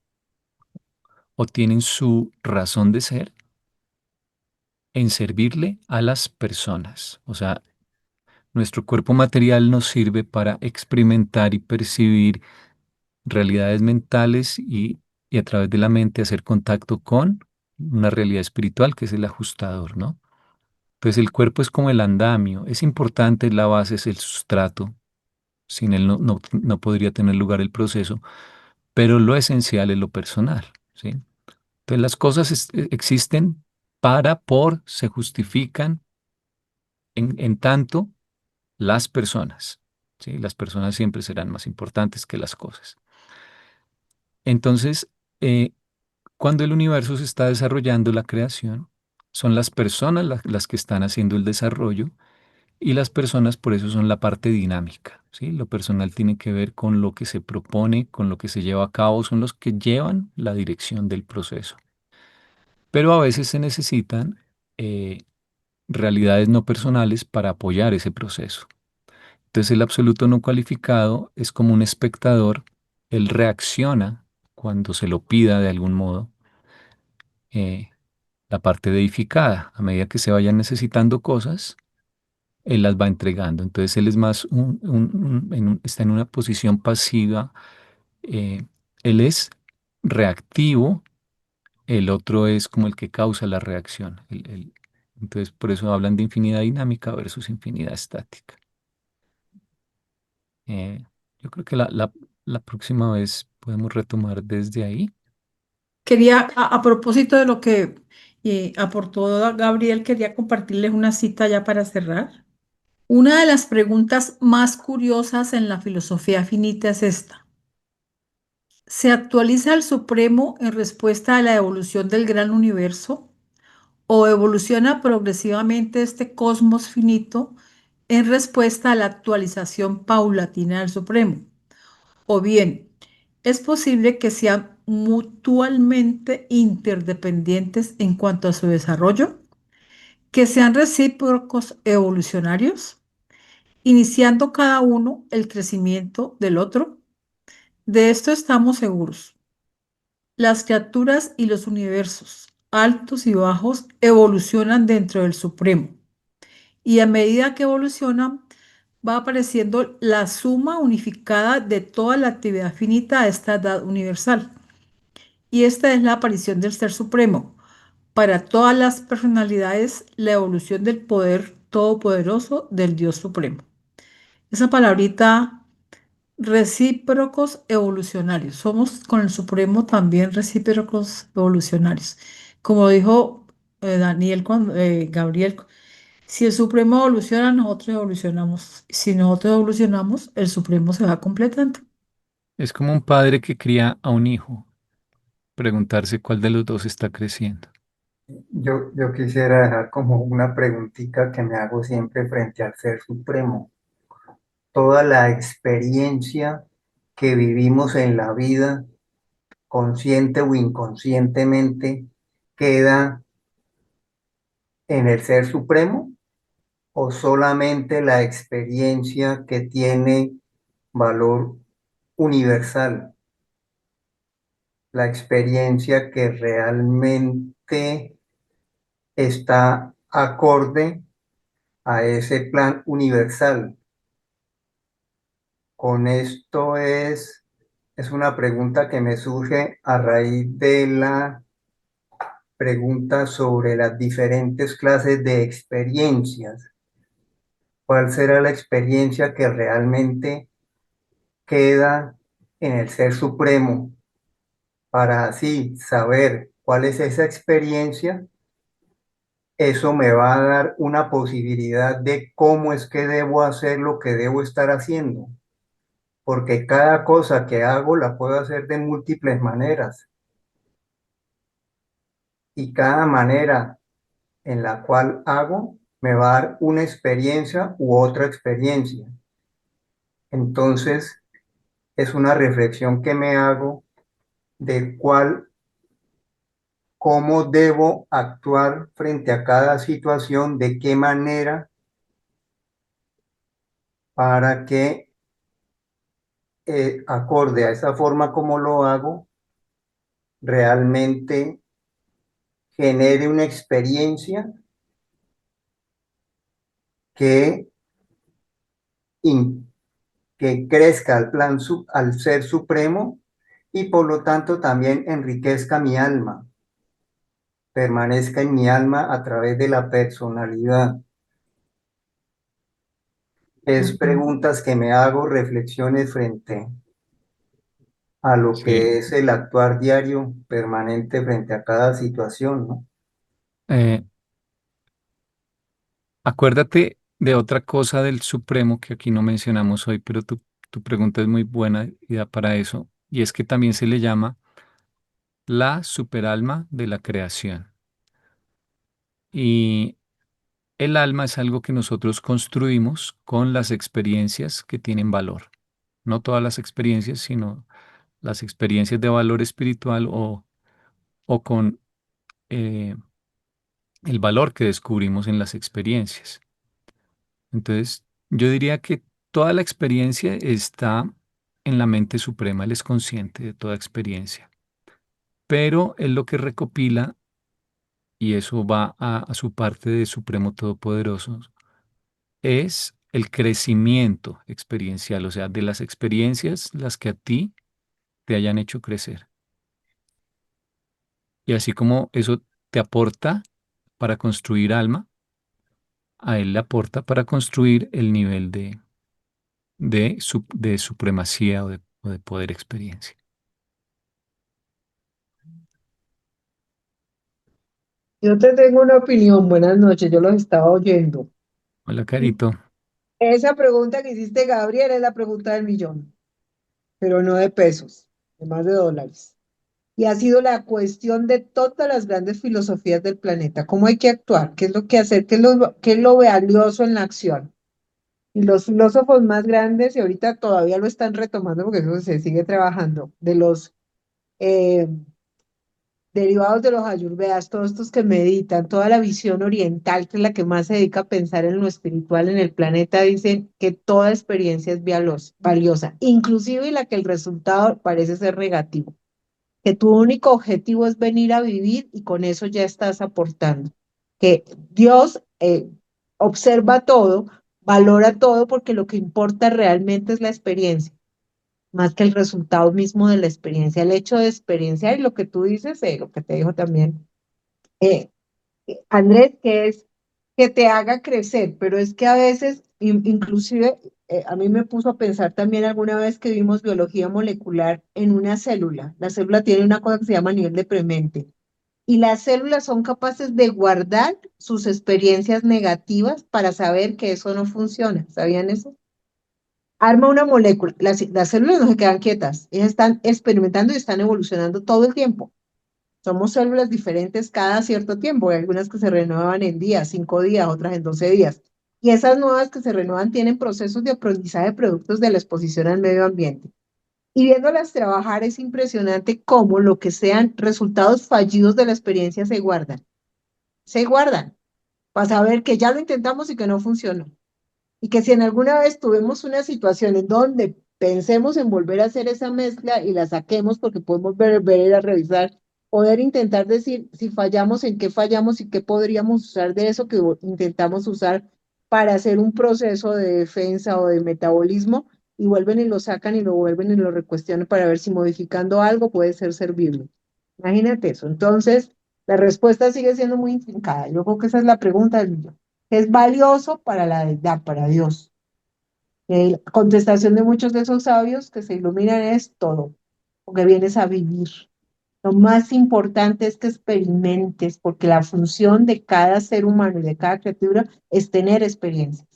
o tienen su razón de ser en servirle a las personas. O sea, nuestro cuerpo material nos sirve para experimentar y percibir realidades mentales y a través de la mente hacer contacto con una realidad espiritual que es el ajustador, ¿no? Entonces el cuerpo es como el andamio, es importante, es la base, es el sustrato, sin él no podría tener lugar el proceso, pero lo esencial es lo personal, ¿sí? Entonces las cosas existen se justifican en tanto las personas. ¿Sí? Las personas siempre serán más importantes que las cosas. Entonces, eh, cuando el universo se está desarrollando, la creación, son las personas las que están haciendo el desarrollo y las personas por eso son la parte dinámica. ¿Sí? Lo personal tiene que ver con lo que se propone, con lo que se lleva a cabo, son los que llevan la dirección del proceso. Pero a veces se necesitan eh, realidades no personales para apoyar ese proceso. Entonces el absoluto no cualificado es como un espectador, él reacciona cuando se lo pida de algún modo. eh, la parte deificada, a medida que se vayan necesitando cosas, él las va entregando. Entonces él es más está en una posición pasiva, eh, él es reactivo, el otro es como el que causa la reacción. Entonces por eso hablan de infinidad dinámica versus infinidad estática. Eh, yo creo que la próxima vez podemos retomar desde ahí. Quería, a propósito de lo que aportó Gabriel, quería compartirles una cita ya para cerrar. Una de las preguntas más curiosas en la filosofía finita es esta. ¿Se actualiza el Supremo en respuesta a la evolución del gran universo o evoluciona progresivamente este cosmos finito en respuesta a la actualización paulatina del Supremo? O bien, es posible que sean mutuamente interdependientes en cuanto a su desarrollo, que sean recíprocos evolucionarios, iniciando cada uno el crecimiento del otro. De esto estamos seguros. Las criaturas y los universos, altos y bajos, evolucionan dentro del Supremo. Y a medida que evolucionan, va apareciendo la suma unificada de toda la actividad finita a esta edad universal. Y esta es la aparición del Ser Supremo. Para todas las personalidades, la evolución del poder todopoderoso del Dios Supremo. Esa palabrita, recíprocos evolucionarios. Somos con el Supremo también recíprocos evolucionarios. Como dijo Gabriel, si el Supremo evoluciona, nosotros evolucionamos. Si nosotros evolucionamos, el Supremo se va completando. Es como un padre que cría a un hijo, preguntarse cuál de los dos está creciendo. Yo quisiera dejar como una preguntita que me hago siempre frente al Ser Supremo. Toda la experiencia que vivimos en la vida, consciente o inconscientemente, queda en el Ser Supremo o solamente la experiencia que tiene valor universal, la experiencia que realmente está acorde a ese plan universal. Con esto es una pregunta que me surge a raíz de la pregunta sobre las diferentes clases de experiencias. ¿Cuál será la experiencia que realmente queda en el Ser Supremo para así saber cuál es esa experiencia? Eso me va a dar una posibilidad de cómo es que debo hacer lo que debo estar haciendo, porque cada cosa que hago la puedo hacer de múltiples maneras y cada manera en la cual hago me va a dar una experiencia u otra experiencia. Entonces, es una reflexión que me hago de cómo debo actuar frente a cada situación, de qué manera para que acorde a esa forma como lo hago, realmente genere una experiencia que, in- que crezca al Ser Supremo y por lo tanto también enriquezca mi alma, permanezca en mi alma a través de la personalidad. Es preguntas que me hago, reflexiones frente a lo Sí, que es el actuar diario permanente frente a cada situación, ¿no? Eh, Acuérdate de otra cosa del Supremo que aquí no mencionamos hoy, pero tu pregunta es muy buena y da para eso, y es que también se le llama la superalma de la creación. Y el alma es algo que nosotros construimos con las experiencias que tienen valor. No todas las experiencias, sino las experiencias de valor espiritual o con eh, el valor que descubrimos en las experiencias. Entonces, yo diría que toda la experiencia está en la mente suprema, él es consciente de toda experiencia, pero él lo que recopila, y eso va a su parte de Supremo Todopoderoso, es el crecimiento experiencial, o sea, de las experiencias las que a ti te hayan hecho crecer. Y así como eso te aporta para construir alma, a él le aporta para construir el nivel de supremacía o de poder experiencia. Yo te tengo una opinión, buenas noches, yo los estaba oyendo. Hola, Y Carito. esa pregunta que hiciste, Gabriel, es la pregunta del millón, pero no de pesos, de más de dólares. Y ha sido la cuestión de todas las grandes filosofías del planeta. ¿Cómo hay que actuar? ¿Qué es lo que hacer? ¿Qué es lo valioso en la acción? Y los filósofos más grandes, y ahorita todavía lo están retomando porque eso se sigue trabajando, de los eh, derivados de los ayurvedas, todos estos que meditan, toda la visión oriental, que es la que más se dedica a pensar en lo espiritual en el planeta, dicen que toda experiencia es valiosa, inclusive la que el resultado parece ser negativo, que tu único objetivo es venir a vivir y con eso ya estás aportando, que Dios observa todo, valora todo, porque lo que importa realmente es la experiencia más que el resultado mismo de la experiencia, el hecho de experienciar y lo que tú dices, lo que te dijo también eh, Andrés, que es que te haga crecer, pero es que a veces, inclusive, a mí me puso a pensar también alguna vez que vimos biología molecular en una célula. La célula tiene una cosa que se llama nivel de premente y las células son capaces de guardar sus experiencias negativas para saber que eso no funciona. ¿Sabían eso? Arma una molécula. Las células no se quedan quietas, ellas están experimentando y están evolucionando todo el tiempo. Somos células diferentes cada cierto tiempo. Hay algunas que se renuevan en días, 5 días, otras en 12 días. Y esas nuevas que se renuevan tienen procesos de aprendizaje productos de la exposición al medio ambiente. Y viéndolas trabajar es impresionante cómo lo que sean resultados fallidos de la experiencia se guardan. Se guardan para saber que ya lo intentamos y que no funcionó. Y que si en alguna vez tuvimos una situación en donde pensemos en volver a hacer esa mezcla y la saquemos porque podemos ver a revisar, poder intentar decir si fallamos, en qué fallamos y qué podríamos usar de eso que intentamos usar para hacer un proceso de defensa o de metabolismo y vuelven y lo sacan y lo vuelven y lo recuestionan para ver si modificando algo puede ser servible. Imagínate eso. Entonces, la respuesta sigue siendo muy intrincada. Yo creo que esa es la pregunta del millón. Es valioso para la deidad, para Dios. La contestación de muchos de esos sabios que se iluminan es todo, porque vienes a vivir. Lo más importante es que experimentes, porque la función de cada ser humano y de cada criatura es tener experiencias.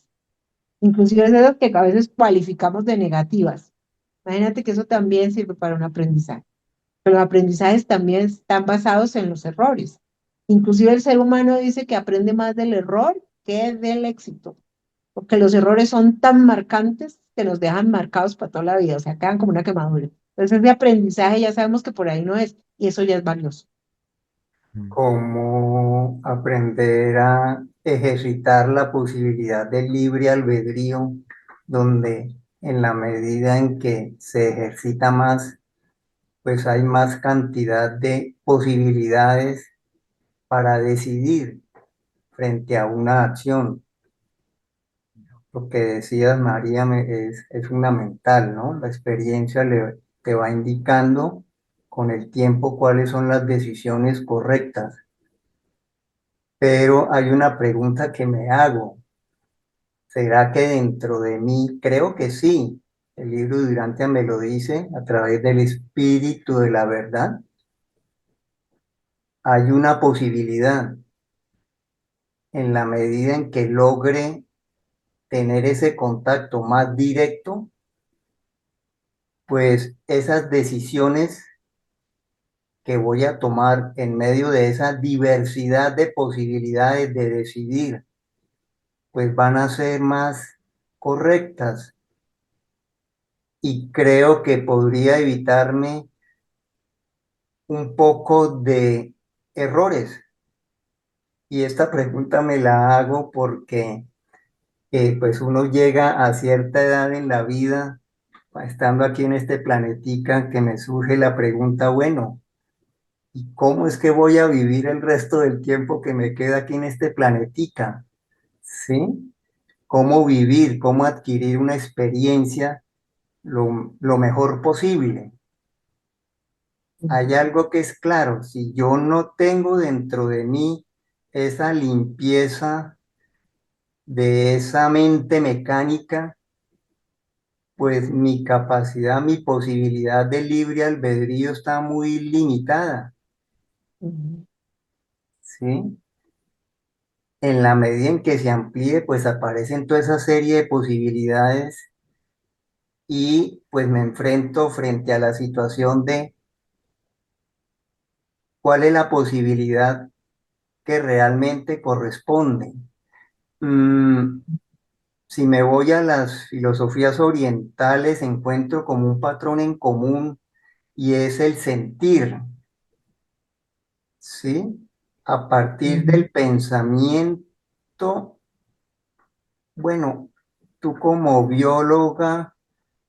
Inclusive esas que a veces cualificamos de negativas. Imagínate que eso también sirve para un aprendizaje. Pero los aprendizajes también están basados en los errores. Inclusive el ser humano dice que aprende más del error que del éxito, porque los errores son tan marcantes que nos dejan marcados para toda la vida, o sea, quedan como una quemadura. Entonces, de aprendizaje ya sabemos que por ahí no es, y eso ya es valioso. Mm. Cómo aprender a ejercitar la posibilidad del libre albedrío, donde en la medida en que se ejercita más, pues hay más cantidad de posibilidades para decidir frente a una acción. Lo que decías, María, es fundamental, ¿no? La experiencia te va indicando con el tiempo cuáles son las decisiones correctas. Pero hay una pregunta que me hago. ¿Será que dentro de mí, creo que sí, el libro de Durantia me lo dice, a través del espíritu de la verdad, hay una posibilidad en la medida en que logre tener ese contacto más directo, pues esas decisiones que voy a tomar en medio de esa diversidad de posibilidades de decidir, pues van a ser más correctas y creo que podría evitarme un poco de errores. Y esta pregunta me la hago porque pues uno llega a cierta edad en la vida, estando aquí en este planetica, que me surge la pregunta, bueno, ¿y cómo es que voy a vivir el resto del tiempo que me queda aquí en este planetica? ¿Sí? ¿Cómo vivir, cómo adquirir una experiencia lo mejor posible? Hay algo que es claro, si yo no tengo dentro de mí esa limpieza de esa mente mecánica, pues mi capacidad, mi posibilidad de libre albedrío está muy limitada, Ujú. ¿sí? En la medida en que se amplíe, pues aparecen toda esa serie de posibilidades y pues me enfrento frente a la situación de cuál es la posibilidad que realmente corresponde. Mm, si me voy a las filosofías orientales, encuentro como un patrón en común y es el sentir, ¿sí? A partir Ujú. del pensamiento, bueno, tú como bióloga,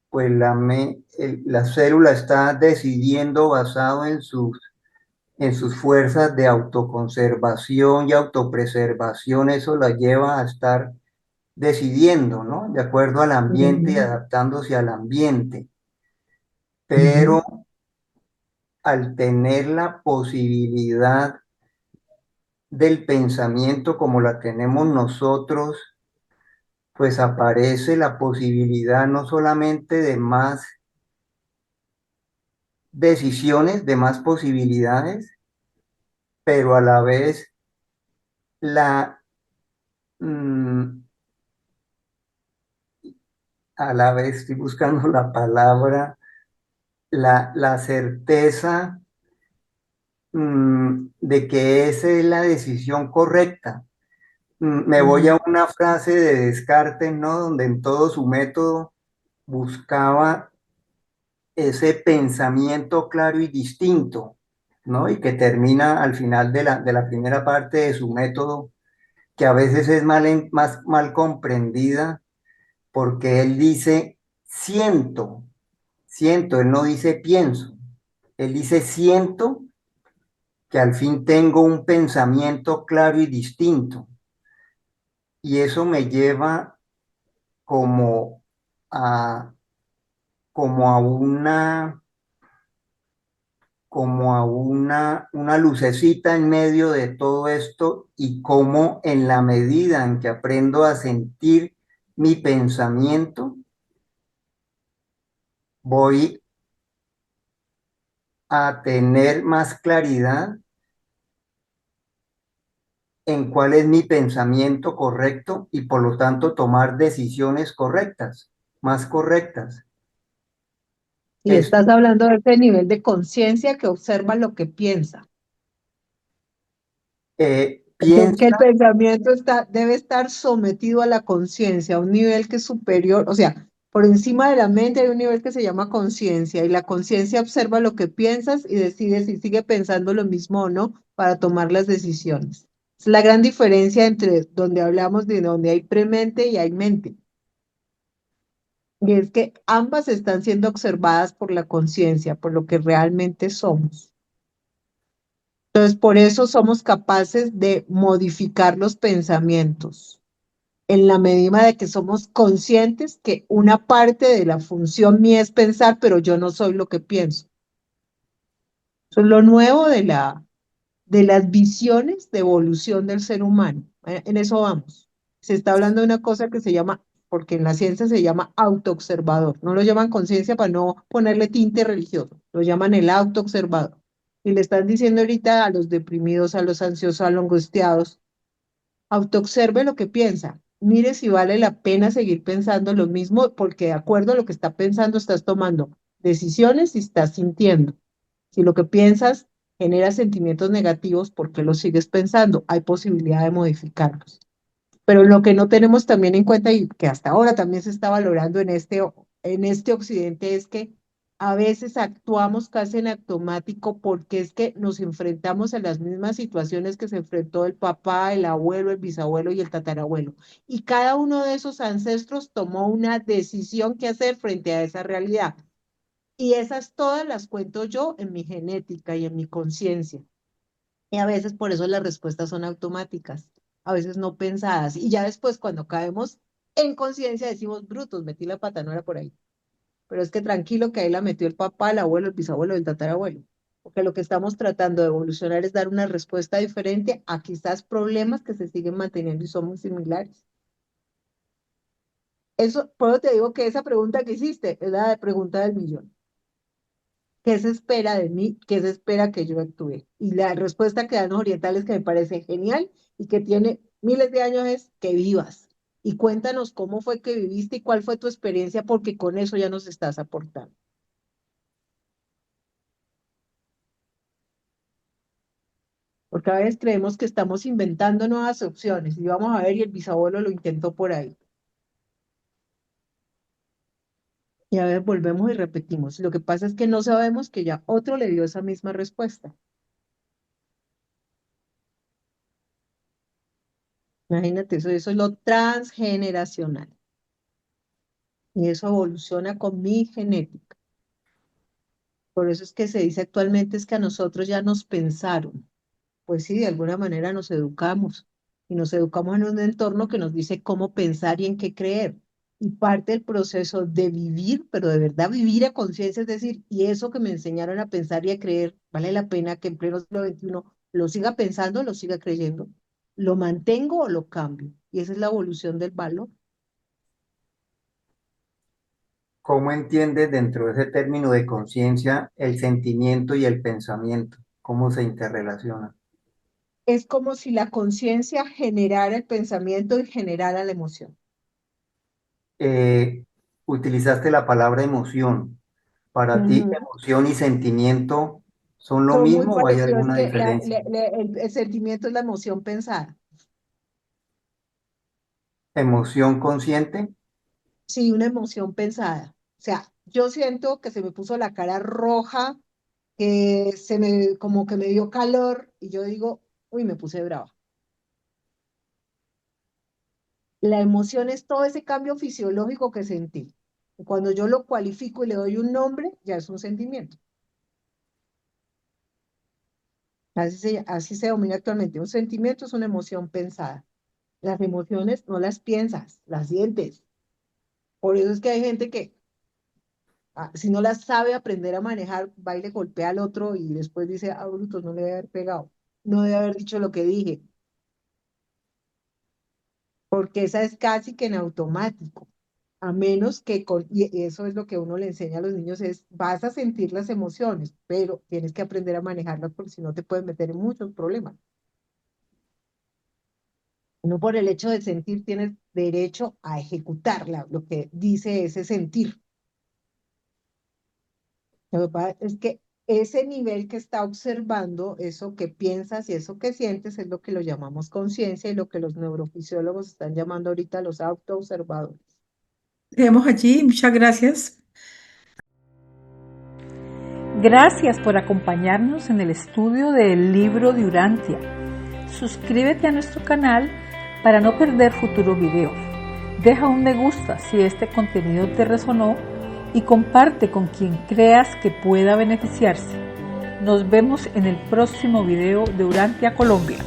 pues la célula está decidiendo basado en sus fuerzas de autoconservación y autopreservación, eso la lleva a estar decidiendo, ¿no? De acuerdo al ambiente y Ujú. adaptándose al ambiente. Ujú. Pero al tener la posibilidad del pensamiento como la tenemos nosotros, pues aparece la posibilidad no solamente de más decisiones, de más posibilidades, pero a la vez la, mm, a la vez estoy buscando la palabra, la certeza de que esa es la decisión correcta. Me voy Ujú. a una frase de Descartes, ¿no? Donde en todo su método buscaba ese pensamiento claro y distinto, ¿no? Y que termina al final de la primera parte de su método, que a veces es más mal comprendida, porque él dice siento, siento, él no dice pienso, él dice siento que al fin tengo un pensamiento claro y distinto. Y eso me lleva como a, como a una lucecita en medio de todo esto y cómo en la medida en que aprendo a sentir mi pensamiento, voy a tener más claridad en cuál es mi pensamiento correcto y por lo tanto tomar decisiones correctas, más correctas. Y Esto estás hablando de ese nivel de conciencia que observa lo que piensa. Es que el piensa, pensamiento debe estar sometido a la conciencia, a un nivel que es superior, o sea, por encima de la mente hay un nivel que se llama conciencia y la conciencia observa lo que piensas y decide si sigue pensando lo mismo o no para tomar las decisiones. Es la gran diferencia entre donde hablamos de donde hay premente y hay mente. Y es que ambas están siendo observadas por la conciencia, por lo que realmente somos. Entonces, por eso somos capaces de modificar los pensamientos, en la medida de que somos conscientes que una parte de la función mía es pensar, pero yo no soy lo que pienso. Eso es lo nuevo de las visiones de evolución del ser humano. En eso vamos. Se está hablando de una cosa que se llama, porque en la ciencia se llama autoobservador. No lo llaman conciencia para no ponerle tinte religioso, lo llaman el autoobservador. Y le están diciendo ahorita a los deprimidos, a los ansiosos, a los angustiados, Autoobserve lo que piensa. Mire si vale la pena seguir pensando lo mismo, porque de acuerdo a lo que está pensando, estás tomando decisiones y estás sintiendo. Si lo que piensas genera sentimientos negativos, ¿por qué los sigues pensando? Hay posibilidad de modificarlos. Pero lo que no tenemos también en cuenta y que hasta ahora también se está valorando en este occidente es que a veces actuamos casi en automático porque es que nos enfrentamos a las mismas situaciones que se enfrentó el papá, el abuelo, el bisabuelo y el tatarabuelo. Y cada uno de esos ancestros tomó una decisión que hacer frente a esa realidad. Y esas todas las cuento yo en mi genética y en mi conciencia. Y a veces por eso las respuestas son automáticas, a veces no pensadas. Y ya después cuando caemos en conciencia decimos, brutos, metí la pata, no era por ahí. Pero es que tranquilo que ahí la metió el papá, el abuelo, el bisabuelo, el tatarabuelo. Porque lo que estamos tratando de evolucionar es dar una respuesta diferente a quizás problemas que se siguen manteniendo y son muy similares. Eso, por eso te digo que esa pregunta que hiciste es la pregunta del millón. ¿Qué se espera de mí? ¿Qué se espera que yo actúe? Y la respuesta que dan los orientales, que me parece genial y que tiene miles de años, es que vivas. Y cuéntanos cómo fue que viviste y cuál fue tu experiencia, porque con eso ya nos estás aportando. Porque a veces creemos que estamos inventando nuevas opciones y vamos a ver, y el bisabuelo lo intentó por ahí. Y a veces volvemos y repetimos. Lo que pasa es que no sabemos que ya otro le dio esa misma respuesta. Imagínate, eso es lo transgeneracional. Y eso evoluciona con mi genética. Por eso es que se dice actualmente es que a nosotros ya nos pensaron. Pues sí, de alguna manera nos educamos. Y nos educamos en un entorno que nos dice cómo pensar y en qué creer. Y parte del proceso de vivir, pero de verdad vivir a conciencia, es decir, y eso que me enseñaron a pensar y a creer, vale la pena que en pleno siglo XXI lo siga pensando, lo siga creyendo, lo mantengo o lo cambio. Y esa es la evolución del valor. ¿Cómo entiendes dentro de ese término de conciencia el sentimiento y el pensamiento? ¿Cómo se interrelacionan? Es como si la conciencia generara el pensamiento y generara la emoción. Eh, Utilizaste la palabra emoción. ¿Para ti Ujú. emoción y sentimiento son lo Son muy mismo o hay parecidos, alguna que diferencia? el sentimiento es la emoción pensada. ¿Emoción consciente? Sí, una emoción pensada. O sea, yo siento que se me puso la cara roja, que como que me dio calor, y yo digo, uy, me puse brava. La emoción es todo ese cambio fisiológico que sentí. Y cuando yo lo cualifico y le doy un nombre, ya es un sentimiento. Así se domina actualmente. Un sentimiento es una emoción pensada. Las emociones no las piensas, las sientes. Por eso es que hay gente que, si no las sabe aprender a manejar, va y le golpea al otro y después dice, ah, brutos, no le debe haber pegado, no debe haber dicho lo que dije, porque esa es casi que en automático. A menos que, y eso es lo que uno le enseña a los niños, es, vas a sentir las emociones, pero tienes que aprender a manejarlas porque si no te puedes meter en muchos problemas. No por el hecho de sentir tienes derecho a ejecutarla, lo que dice ese sentir. Lo que pasa es que ese nivel que está observando, eso que piensas y eso que sientes, es lo que lo llamamos conciencia y lo que los neurofisiólogos están llamando ahorita los autoobservadores. Quedamos allí. Muchas gracias. Gracias por acompañarnos en el estudio del libro de Urantia. Suscríbete a nuestro canal para no perder futuros videos. Deja un me gusta si este contenido te resonó y comparte con quien creas que pueda beneficiarse. Nos vemos en el próximo video de Urantia Colombia.